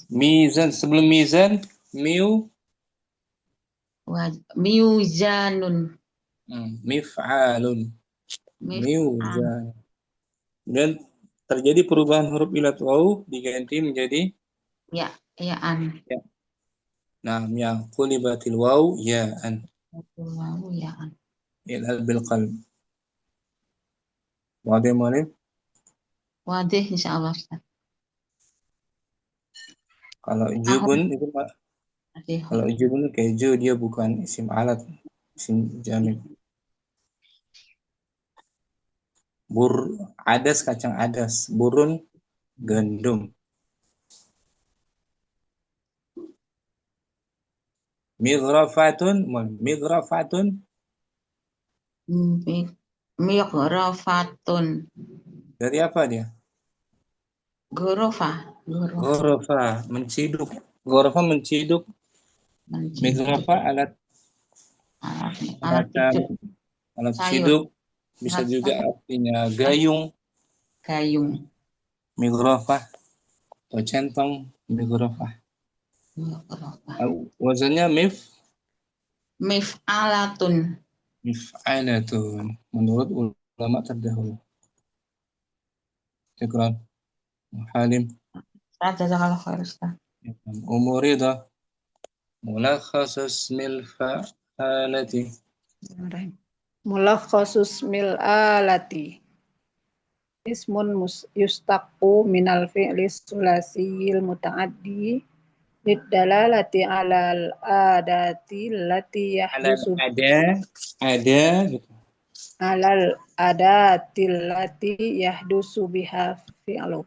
Mizan. Sebelum mizan, miuzanun mif'alun. mif'al Mizan. Dan terjadi perubahan huruf ilat waw diganti menjadi ya'an ya. Nah, yang qulibatil waw ya'an. ya'an Ilal bil qalb. Wadih malib. wadih insyaallah Ustaz. Kalau jubun itu Kalau jubun keju dia bukan isim alat, isim jamid. Adas kacang adas, burun gandum. Mighrafatun, mighrafatun Mighrafatun. dari apa dia? Ghorofa. Ghorofa, menciduk. Ghorofa menciduk. Mighrafa alat Alat picut alat sayur. ciduk. Bisa Alat juga sayur. artinya gayung. Gayung. Mighrafa atau centong. Mighrafa. Wazannya Mif'alatun. mif'alatun menurut ulama terdahulu. Syukran. Halim. Jazakallah khair Ustaz. Umurida ملخص اسم الفعالة. Mulakhasus mil alati. Ismun yustaqu minal fi'li sulasiyil muta'addi lidalalati alal adati lati yahdusu ada gitu. alal adati lati yahdusu biha fi'lu.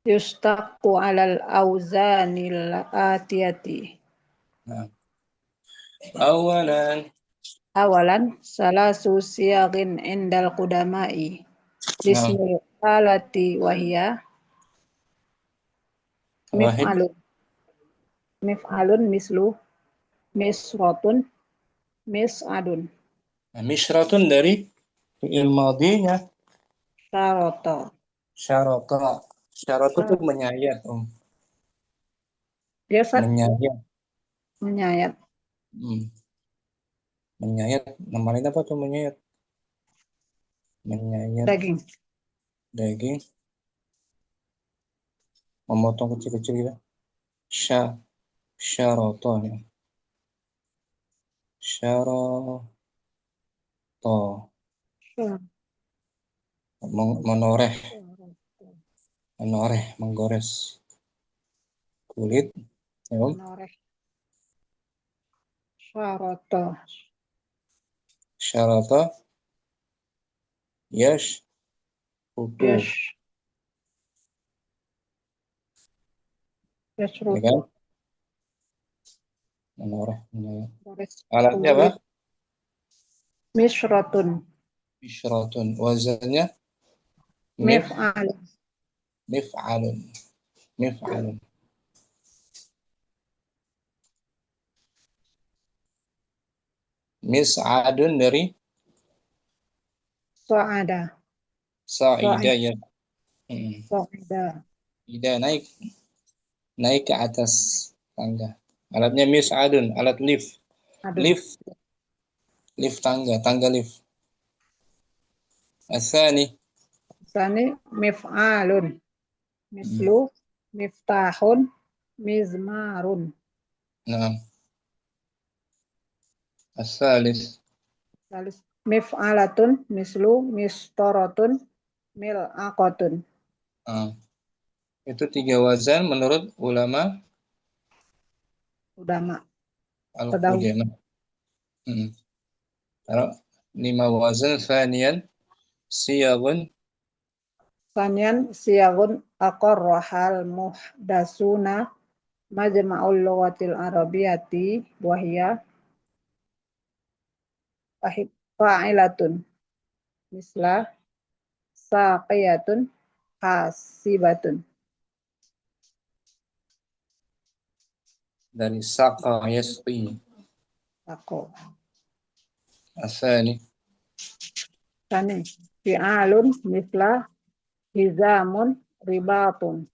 Yustaqu alal auzanil atiyati. Awalan salasu siyagin indal qudamai lismil alati wahiyya mif'alun mislu misratun mis'adun. Misratun dari fi'il madinya Syarata. Syarata itu menyayat, Biasa menyayat. Menyayat. Nama lain apa tuh menyayat? Menyayat daging. Memotong kecil-kecil gitu. Syarata ya. Syarata. Menoreh, menggores kulit. Menoreh. Syarata. Putu. Ya kan? Menoreh. Alatnya apa? Misratun. Wazannya mif'alun. Mis'adun dari Sa'ida ya. Sa'ida naik ke atas tangga. Alatnya mis'adun, alat lift. Lift tangga lift. Asani Mif'alun. Mislu miftahun mizmarun. Nah. Asalis Mif'alatun mislu mistoratun mil'aqatun. Itu 3 wazan menurut ulama al-qudamah. Kalau 5 wazan Saniyan siyagun aqarrahal muhdasuna majma'ul lughatil arabiyyati wahiyya fa'ilatun misla saqiyatun hasibatun. dari saqa yasqi. Asani fi'alun misla hizamun ribatun.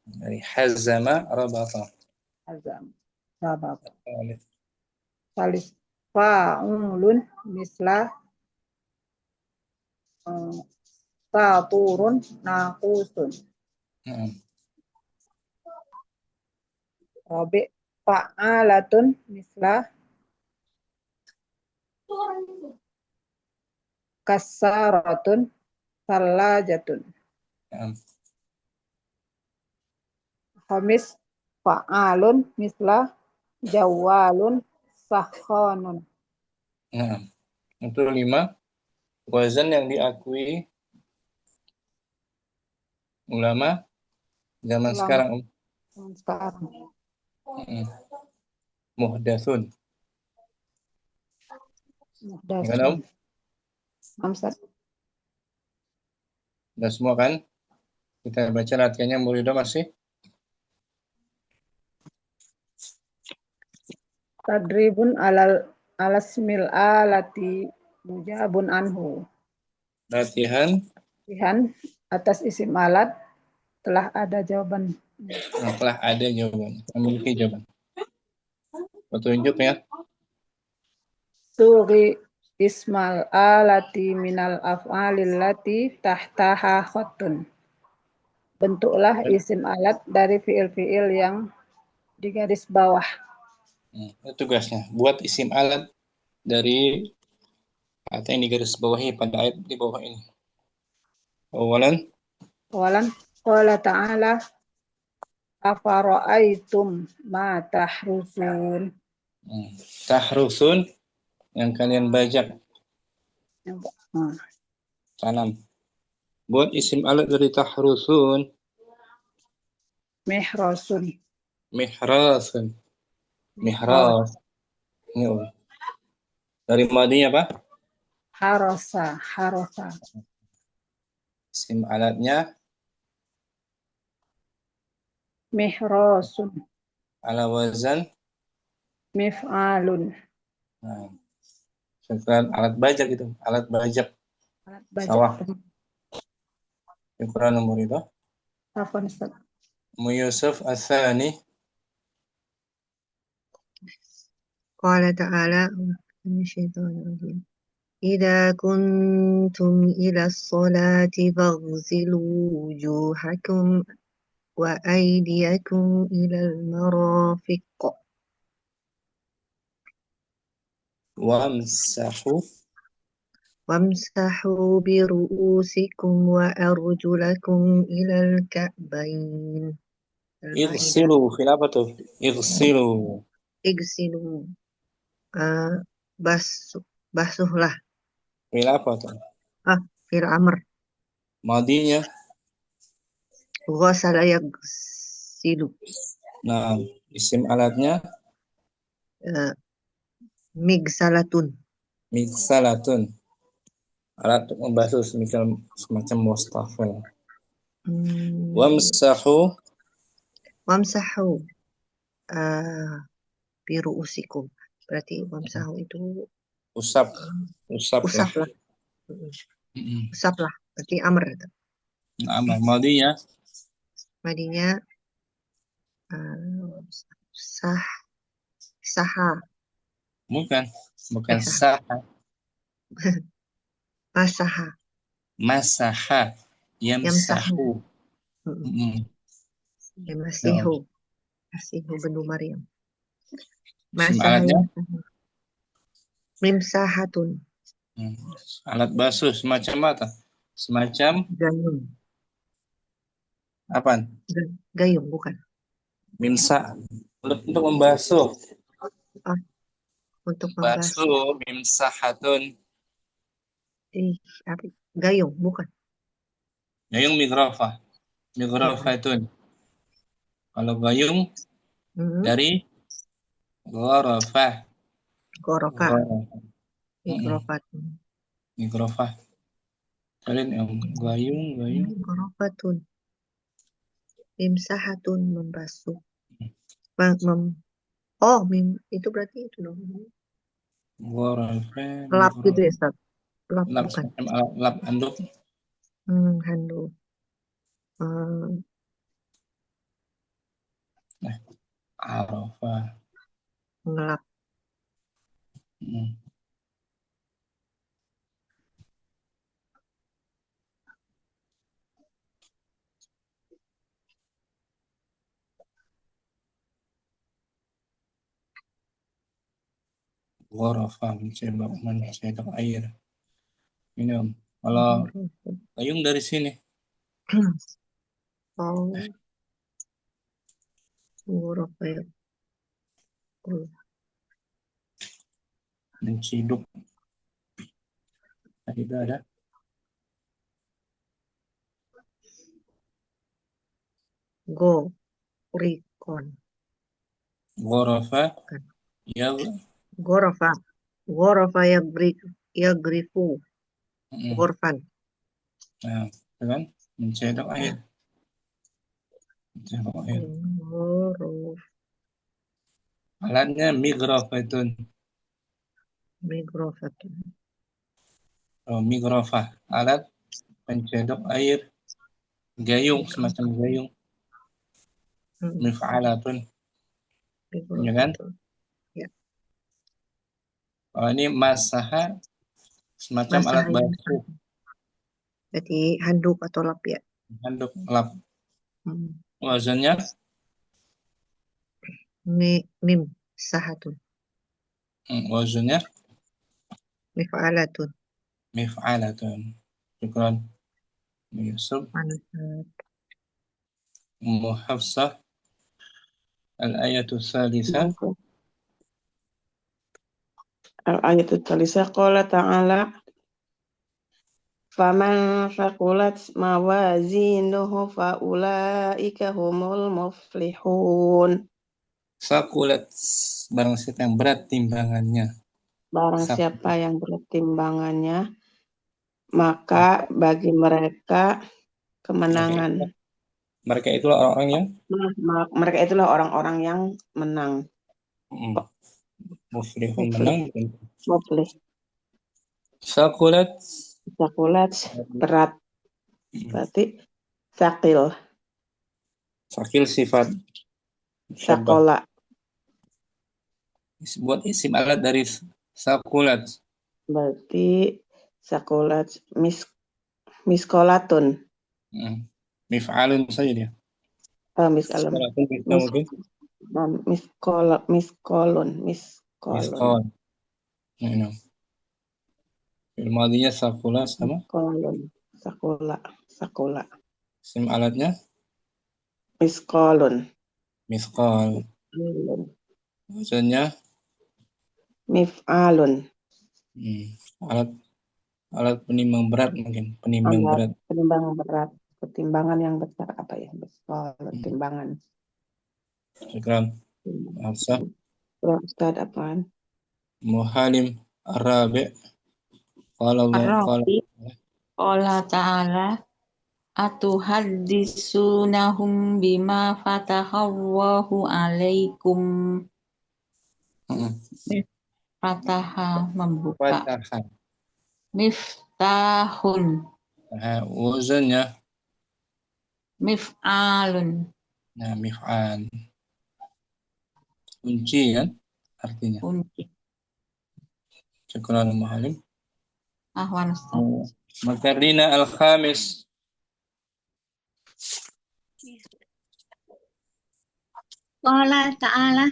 dari hazama rabata. Salis fa'ulun misla taturun naqusun. Rabi fa'alatun misla kasaratun salajatun. Khamis fa'alun misla jawalun sakhonun. Nah, untuk 5, wazan yang diakui ulama zaman Ulama sekarang. sekarang. Muhdatsun. Ya kan, Om? Muhdatsun. Amsat. Udah semua kan? Kita baca latihannya, Murido masih? Tadribun alasmil alati mujabun anhu. Latihan Latihan atas isim alat telah ada jawaban. telah ada jawaban. Memiliki jawaban. Petunjuk ya. Suri ismal alati minal af'alil lati tahtaha khattun. Bentuklah isim alat dari fiil-fiil yang di garis bawah. Itu tugasnya. Buat isim alat dari kata yang digaris bawahi pada ayat di bawah ini. Awalan, Awalan, qala ta'ala afara'aitum ma tahrusun. tahrusun, yang kalian bajak, tanam. Buat isim alat dari tahrusun, Mihrasun. mihrasun. Mihras. Ini Om. Dari madinya apa? Harasa. Isim alatnya Mihrasun. ala wazan. Mif'alun. Nah, sekarang alat bajak itu, alat bajak Alat bajak. sawah. Ukuran nomor itu. Afwan, Ustaz. Yusuf Asani. Qala ta'ala minasyaitonir إذا كنتم إلى الصلاة فاغسلوا وجوهكم وأيديكم إلى المرافق وامسحوا برؤوسكم وأرجلكم إلى الكعبين. Ighsilu, kenapa tuh? Ighsilu. Igsilu. Basuhlah. Kenapa tuh? Fil amr. Madinya. Ghasala yaghsilu. Nah, isim alatnya Migsalatun. migsalatun. Alat untuk membasuh semacam wastafel. Wamsahu biru'usikum. Berarti wamsahu itu usap usaplah. Usaplah. Berarti amr itu. Nah, madinya Madinya saha. bukan Saha. saha. Masaha. Masaha. Yamsahu. Masihu. Masihu benu Maryam. Isim Masaha alatnya mimsahatun. alat basuh semacam apa? Semacam Gayung. apa? Gayung bukan. Mimsa untuk membasuh. Untuk membasuh. Basuh mimsahatun. Gayung bukan. Gayung migrafah. Migrafatun. Kalau gayung dari ghorafah. Migrafah. Kalian yang gayung. Ghorofatun. Mimsahatun membasuh. Itu berarti itu dong. Ghorafah. Lap gitu ya, Ustaz? Lap bukan. Lap handuk. Handuk. Arafah. Ngelap. Ghorafah mencetak air. Minum. Kalau gayung dari sini. غرف يقول menciduk. Tidak ada. go rikon Gharafa kan yag gorofa gorofa yagrifu gorfan nah, kan mencetak air. Mencetak air. gorof Alatnya migrafatun. migrofatun Oh, migrafah. Alat pencetak air. Gayung, semacam gayung. Mif'alatun. Ya kan? migrofatun ya Oh, ini masaha semacam basah alat yang basuh. jadi handuk atau lap ya. Handuk lap. Hmm. Wazannya Mim sahatun wazannya mif'alatun mif'alatun. Syukran. Yusuf manfaat Muhafsah al-ayatu tsalitsah. Al-ayat tsalitsah qala ta'ala faman faqulat mawazinuhu faulaika humul muflihun. Sakulat barang siapa yang berat timbangannya. Barang siapa yang berat timbangannya, maka bagi mereka kemenangan. Mereka itulah orang-orang yang Mereka itulah orang-orang yang menang. muflihun menang. Muflih. Sakulat Berat. Berarti sakil. Sakil sifat Sakola. buat isim alat dari sakulat. Berarti sakulat miskolatun. Mif'alun saja dia. Miskolun. Miskol. Madinya sakulat sama Sakola. isim alatnya Miskolun. miskol. Maksudnya Mif'alun. Alat penimbang berat mungkin. Berat. Pertimbangan yang besar apa ya? Timbangan. Syukran. Hafsah. Ustaz apaan? Muhalim Arabi. Qala ta'ala atuhaddisunahum bima fatahallahu alaikum. Fataha membuka. Miftahun. Wazannya Mif'alun. nah, mif'al. Kunci kan artinya. Kunci. Syukran Muhalim. Ahwan Ustaz. Makarina al-khamis. Qala ta'ala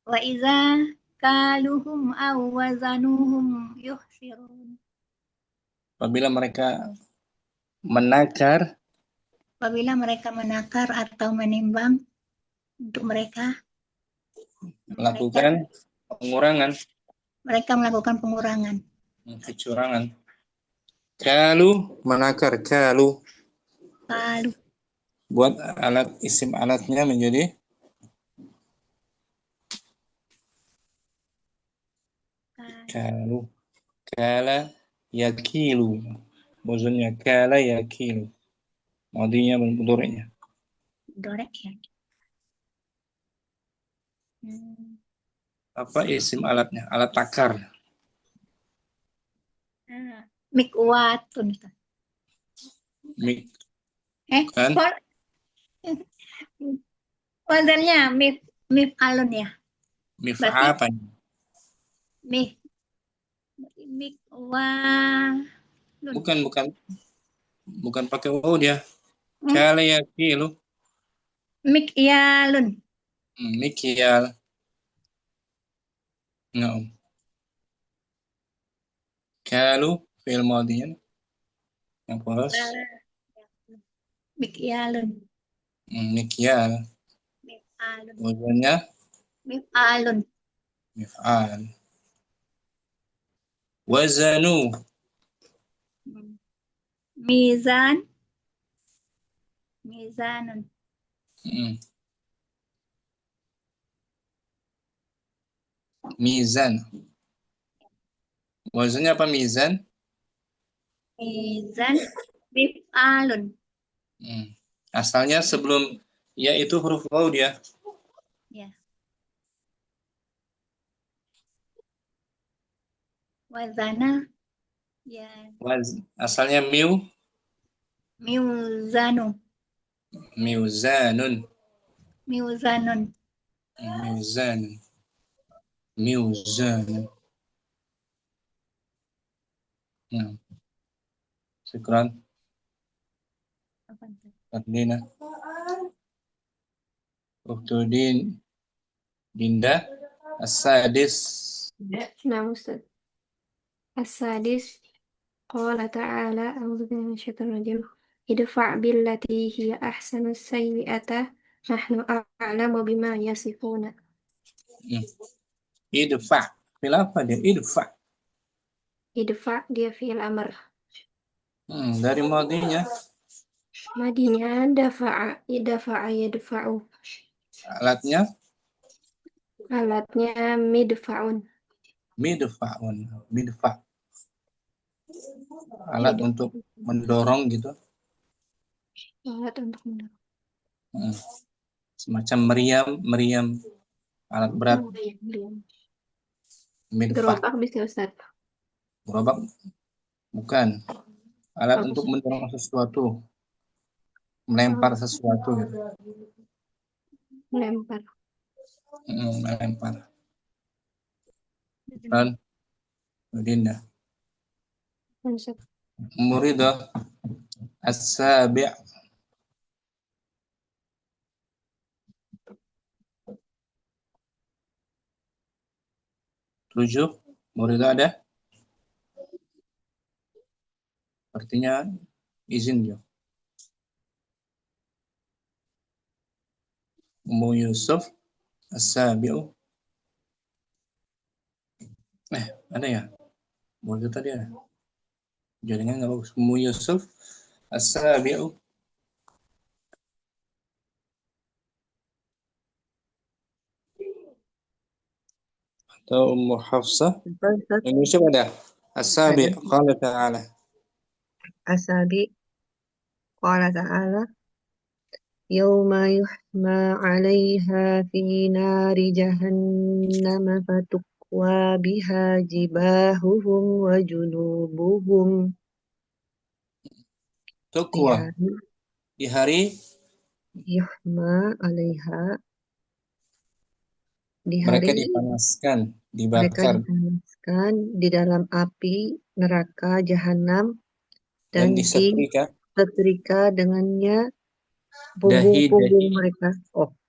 wa iza kaluhum aw wazanuhum yukhsirun. Apabila mereka menakar atau menimbang untuk mereka melakukan pengurangan. Mereka melakukan pengurangan. Kecurangan. Kalu menakar kalu. Buat alat isim alatnya menjadi kalu. Kala yakilu. Wazannya kala yakilu. Madinya mudhari'nya. Dorek ya. Apa isim alatnya? Alat takar. Mikwatun. Kan? Wazannya mif'alun ya. Mif'a apa? Bukan pakai waw dia. Kala yakilu. Mikyalun. Mikyal. No. Kalu fi'il madinya yang polos. Mikyalun. Mikyal. Mif'alun. Wazannya Mif'alun. mif'al. Wazanu. Mizan. Mizanun. Hmm. Mizan. Wazannya apa mizan? Mizan. Mif'alun. Asalnya sebelum ya itu huruf waw dia. Ya. Wazana. Ya. Asalnya miu. Miuzanu. Miuzanun. Miuzanun. Miuzanun. Miuzanun. Syukran. Apa itu? Fadlina. Uktudin. Dinda. As-sadis. نعم أستاذ. السادس قال تعالى أعوذ بالله من الشيطان الرجيم ادفع بالتي هي أحسن السيئة نحن أعلم بما يصفون. Idfa. Fil apa dia? Idfa. Idfa dia fi'il amr. Dari madinya. Madinya dafa'a, dafa'a yadfa'u. Alatnya Alatnya midfa'un. midfa'un. Midfa. Alat untuk mendorong gitu. Alat untuk mendorong. Semacam meriam alat berat. Midfa. Gerobak bisa Ustaz. Gerobak bukan. Alat Apa untuk sih? mendorong sesuatu. Melempar sesuatu gitu. Melempar. Melempar. Dan Dinda. Konsep. Muridah as-sabi'. Tujuh. Muridah ada? Artinya izin dia. Ummu Yusuf as-sabi'u. Ada ya? Muridah tadi ada. Jaringan nggak bagus. Ummu Yusuf as-sabi'u. Atau Ummu Hafsah. Ummu Yusuf ada? As-sabi' qala ta'ala. Asabi qala ta'ala yawma yuhma 'alaiha fi nari jahannam fatukwa biha jibahuhum wa junubuhum. Tukwa. Di hari Yuhma 'alaiha di mereka hari dipanaskan, mereka dibakar, dipanaskan di dalam api neraka jahanam dan dan disetrika dengannya dahi-dahi punggung-punggung mereka.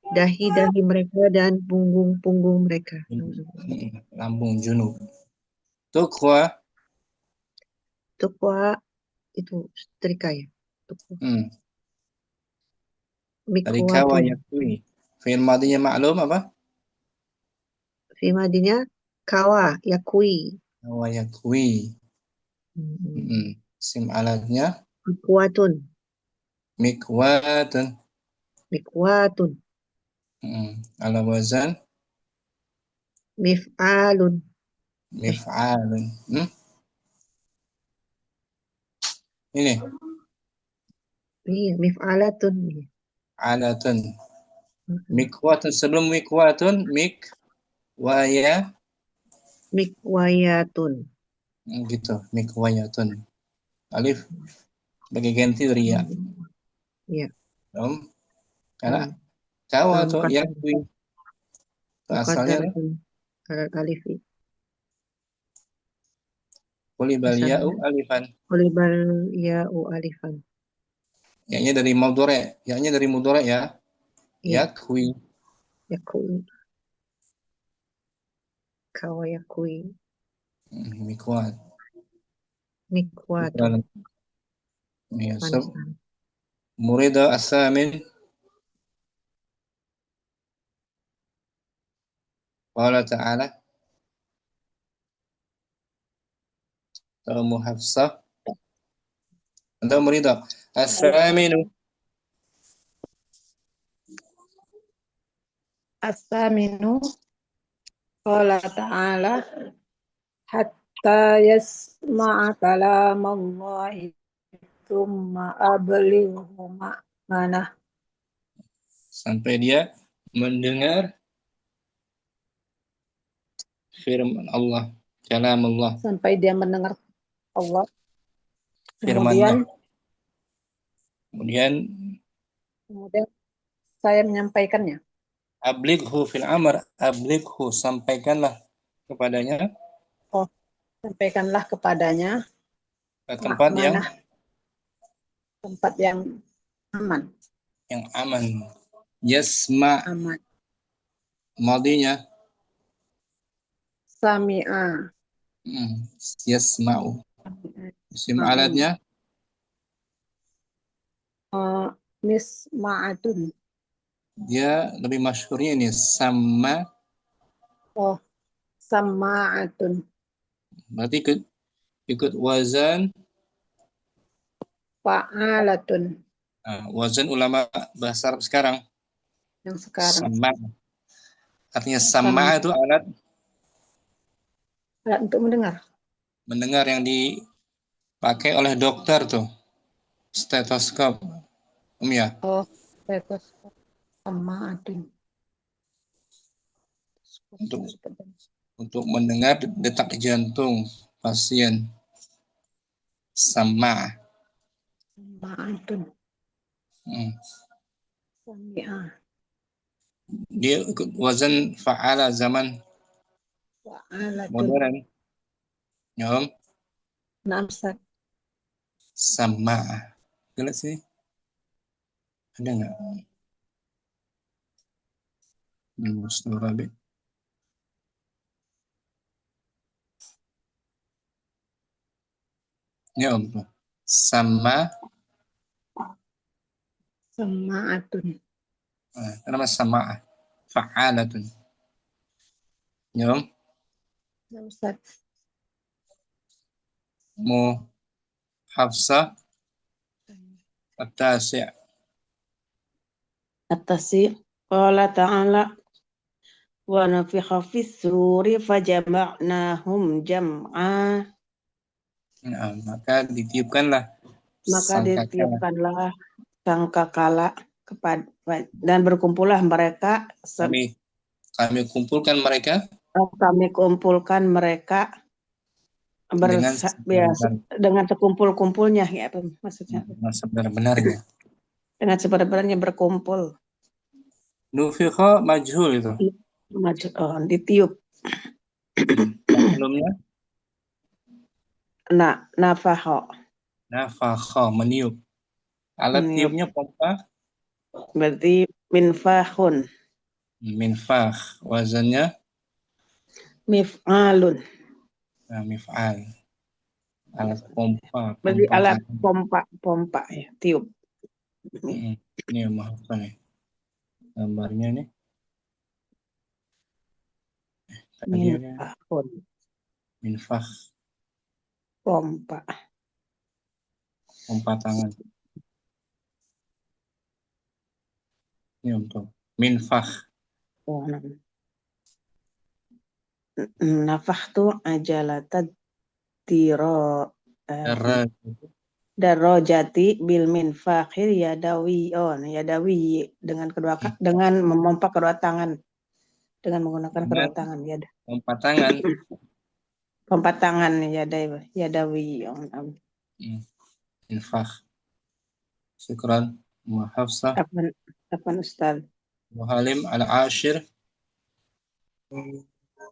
Dahi-dahi mereka dan punggung-punggung mereka. lambung junub. Tukwa. Tukwa itu setrika ya. Dari kawa yakwi. Fi'il madinya maklum apa? Fi'il madinya kawa yakwi. Kawa yakwi. Sim alatnya Mikwatun. Mikwatun. Mikwatun. Ala wazan Mif'alun. mif'alun. Ini Iya, mif'alatun. alatun. Mikwatun, sebelum mikwatun Mikwayatun. Gitu, mikwayatun. Alif sebagai ganti dari ya. Iya. Karena kawa tuh yakwi. Asalnya alif. Qulibal ya'u alifan. Qulibal ya'u alifan. Ya-nya dari mudhari', ya-nya dari mudhari' ya. Yakwi. Yakwi. Kawa yakwi. Mikwat. Mikwatun. Murida as-samin. Qala ta'ala. Atau Hafsah. Atau Murida. As-saminu. As-saminu qala ta'ala hatta yasma'a kalamallahi thumma ablighu ma'manah. Sampai dia mendengar firman Allah, kalam Allah, Sampai dia mendengar Allah. firman-Nya. Kemudian saya menyampaikannya. Ablighu fil amr, ablighu, sampaikanlah kepadanya Sampaikanlah kepadanya ke tempat tempat yang aman. yang aman. Yasma, Aman. madinya Sami'a. Yasma'u. Isim alatnya Misma'atun. dia lebih masyhurnya ini sama, Sama'atun. berarti ikut wazan. Fa'alatun. Wazan ulama bahasa Arab sekarang. Yang sekarang. Sama. Artinya sama itu alat untuk mendengar. Mendengar yang dipakai oleh dokter tuh. Stetoskop. Ya. Stetoskop. Sama'atun. Untuk mendengar detak jantung pasien. Sama. Sama'atun. Sami'a. Dia ikut wazan fa'ala zaman modern. Nyom. Namsak. Sama. Lihat sih. Ada nggak? Musturabi. Ya Allah. Sama. Sama'atun. Nama sama. Fa'alatun. Nyom. Namsak. Mu Hafsah. At-tasi'. At-tasi' qala ta'ala wa nafikha fis suri fajama'nahum jam'a. Nah, maka ditiupkanlah sangkakala dan berkumpullah mereka. Kami kumpulkan mereka. Kami kumpulkan mereka dengan sekumpul-kumpulnya, ya apa maksudnya? Sebenar-benarnya. Dengan sebenar-benarnya berkumpul. Nufikha majhul itu. Ditiup. Sebelumnya? Nafakha, meniup. Alat tiupnya pompa. Berarti minfahun. Minfakh, wazannya? Mif'alun. Nah, mif'al. Alat pompa. Berarti alat pompa ya, tiup. Ini maaf nih. Gambarnya nih. Minfahun. Minfakh. Pompa tangan. Ini untuk minfakh. Nafakhtu ajalatad darajati bil minfakhir yadawi. Yadawi dengan memompa kedua tangan. Dengan menggunakan kedua tangan, ya. Pompa tangan yadawi. Infakh. Syukran. Hafsah. Apa Ustaz? Muhalim al-ashir.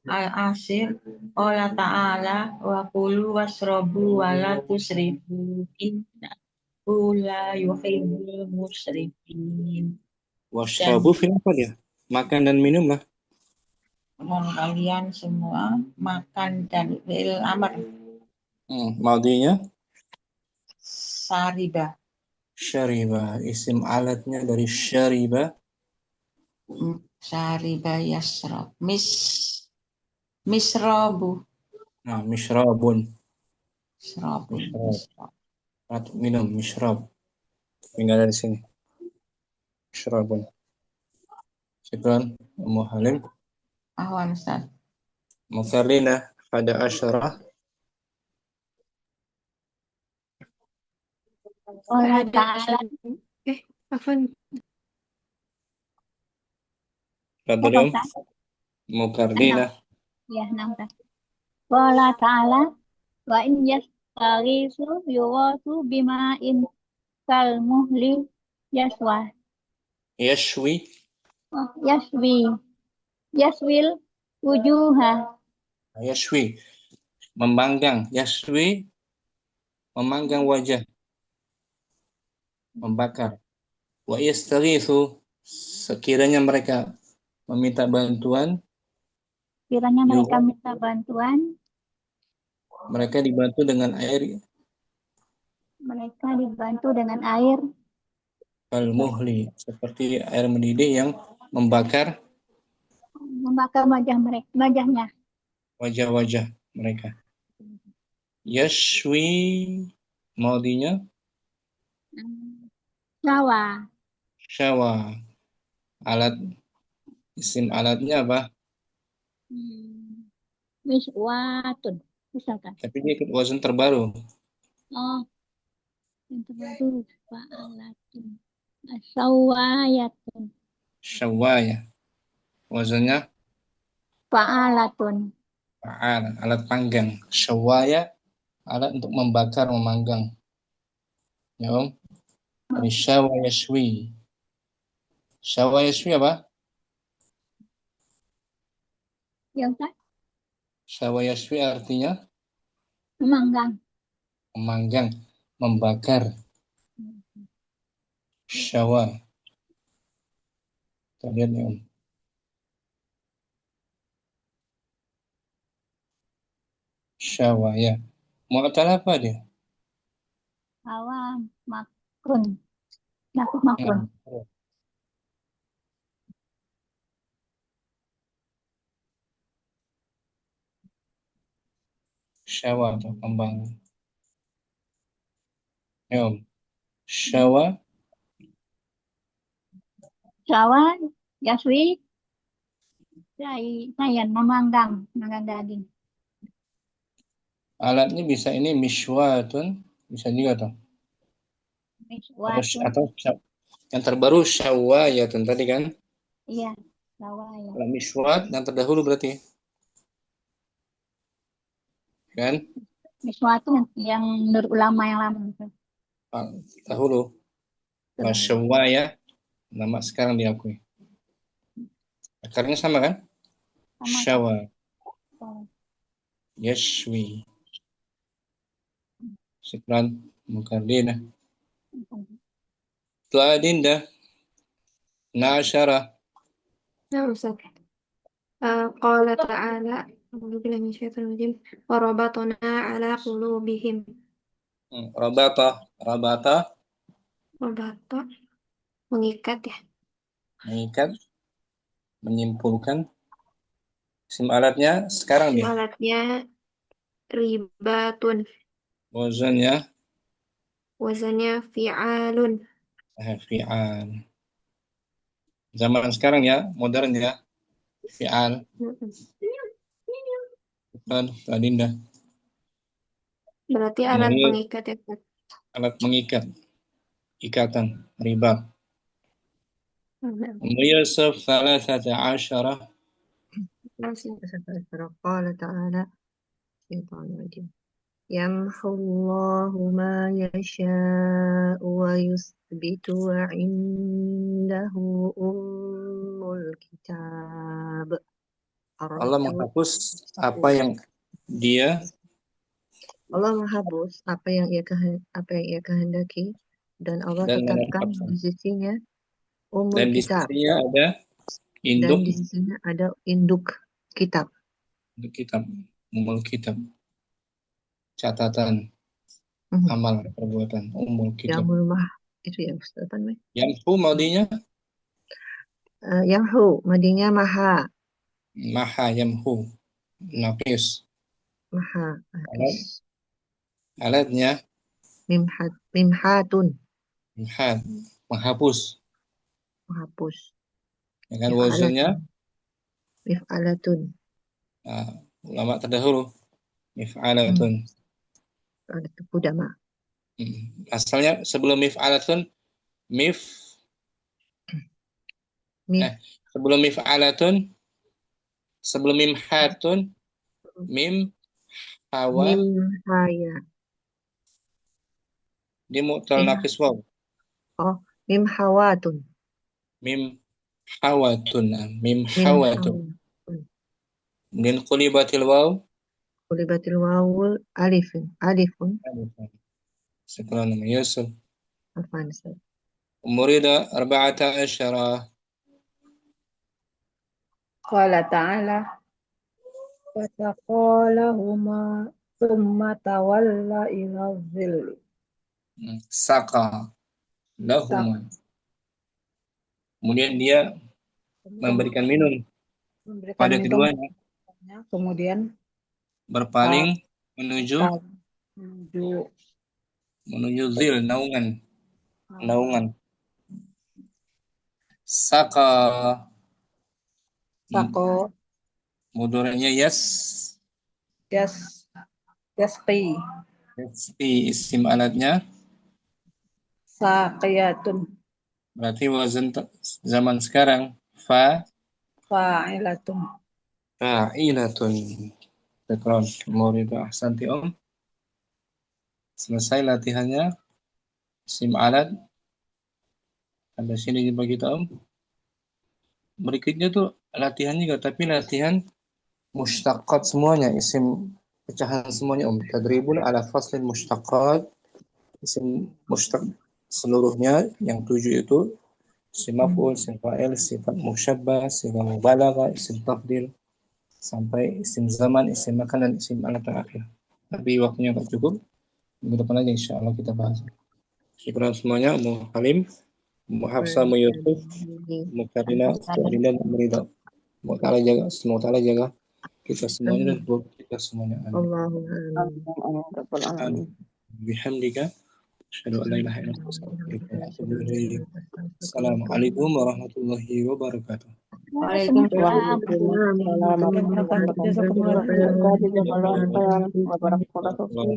Al-ashir qala ta'ala wa kulu wasrobu wa la tusrifu innahu la yuhibbul musrifin. Washrabu fil apa dia? Makan dan minum lah. Kalian semua makan dan fil amr. Maudinya? Syariba. Isim alatnya dari syariba. Syariba yasrab. Misrabu. Nah, mishrabun. Misrabun. Mishrab. Atau minum, mishrab. Tinggal dari sini. Mishrabun. Syukran, Ummu Halim. Ahwan Ustaz. Mukarrina pada asyarah. Allah Ada Ta'ala. Afwan. Apa Fadlum. Ustaz? Mukarrina. Ya, nampak. Allah Ta'ala. Wa in yastaghisu yughatu bima'in kal muhli yaswa. Yashwi. Yaswil wujuha. Yashwi. Memanggang. Yashwi. Memanggang wajah. Membakar. Wa yastaghithu. Sekiranya mereka meminta bantuan, Kiranya mereka Yughatu. minta bantuan, Mereka dibantu dengan air mereka dibantu dengan air al-muhli, seperti air mendidih yang membakar membakar wajahnya. wajah-wajah mereka. Yashwi maudinya Syawa. syawa. Alat isim alatnya apa? Miswatun. Misalkan. Tapi dia ikut wazan terbaru. Oh, yang terbaru. Fa'alatun. Asawayatun. Syawaya. Wazannya Fa'alatun. fa'al, alat panggang. Syawaya, alat untuk membakar, memanggang. Ya Om? Ini syawa yashwi. Syawa yashwi apa? Ya Ustaz? Syawa yashwi artinya Memanggang. memanggang, membakar. Syawa. Kita lihat nih Om. Syawa ya. Mu'tal apa dia? Hawa makrun. Nakut makrun. Syawa atau kembang. Ya Om. Syawa. Syawa, yaswi, saya memanggang daging. Alatnya bisa ini miswatun. Bisa juga tuh. Miswatun. Atau yang terbaru syawayatun tadi kan? Iya, syawa ya. Kalau miswat yang terdahulu berarti. Kan? Miswatun yang menurut ulama yang lama. Dahulu. Kalau syawaya, nama sekarang diakui. Akarnya sama kan? Sama. Syawa. Yashwi. Syukran. Mukarrina. Telah Dinda. Na'asyara. Nah, Ustaz. Qala ta'ala, A'udzubillahi minasyaitonir rajim, wa rabatna 'ala qulubihim. Rabata. Rabata. Rabata, mengikat ya. Mengikat. Menyimpulkan. Isim alatnya sekarang dia. Alatnya ribatun, Wazannya wazannya fi'alun. fi'al. Zaman sekarang ya, modern ya. Fi'al. Bukan, Dinda. Berarti alat Ini pengikat ya, Ustaz. alat mengikat. Ikatan. Ribat. Yusuf 13. قال تعالى الشيطان الرجيم يمحو الله ما يشاء ويثبت وعنده أم الكتاب Allah menghapus apa yang dia Allah menghapus apa yang ia kehendaki dan Allah dan tetapkan menetapkan. di sisinya Dan umul di kitab sisinya ada dan induk di sisinya ada induk kitab. kitab, umul kitab. Catatan amal perbuatan umul kitab. Yamul mah itu ya Ustaz apa namanya? Yamhu maudinya Yamhu madinya maha. maha yamhu. Naqis. Maha. Alat, Nakis. alatnya Mimhatun. mihad, menghapus. Menghapus. Ya kan wazannya Mif'alatun. ulama terdahulu mif'alatun. Ada Qudama. Asalnya sebelum mif'alatun sebelum mif'alatun, sebelum mimhatun, mim hawa, Mimhaya. dia mu'tal naqis waw. Oh, mimhawatun. Mim hawatun, mim hawatun. Kemudian qulibatil waw. Qulibatil wawul alifun. Syukran Yusuf. Afan. Murida 14. Qala ta'ala fataqalahuma thumma tawalla ila dhilli. Saka lahuma. Kemudian dia memberikan minum pada keduanya. Kemudian Berpaling menuju zil, naungan. Saka. Sako. Mudoranya yasqi. Yasqi isim alatnya. Saqiyatun. Berarti wazan zaman sekarang Fa'ilatun. Tekrar muridu ahsanti selesai latihannya. Isim alat ada sini dibagi tahu. Berikutnya tuh latihan juga, tapi latihan mushtaqat semuanya, isim pecahan semuanya tadribun ala faslin mushtaqat. Isim mushtaq seluruhnya yang 7 itu isim maf'ul, isim fa'il, sifat musyabbah, sifat mubalaghah, isim tafdil sampai isim zaman, isim makan dan isim alat terakhir. Tapi waktunya nggak cukup. Minggu depan aja insyaallah kita bahas. Syukur semuanya, Ummu Halim, Ummu Hafsah, Ummu Yusuf, Ummu Karina, Ummu Murida. Semoga Allah jaga kita semuanya dan buat kita semuanya. Amin. Bihamdika asyhadu an la ilaha illa anta astaghfiruka wa atubu ilaik. Assalamualaikum warahmatullahi wabarakatuh. Waalaikumsalam warahmatullahi wabarakatuh.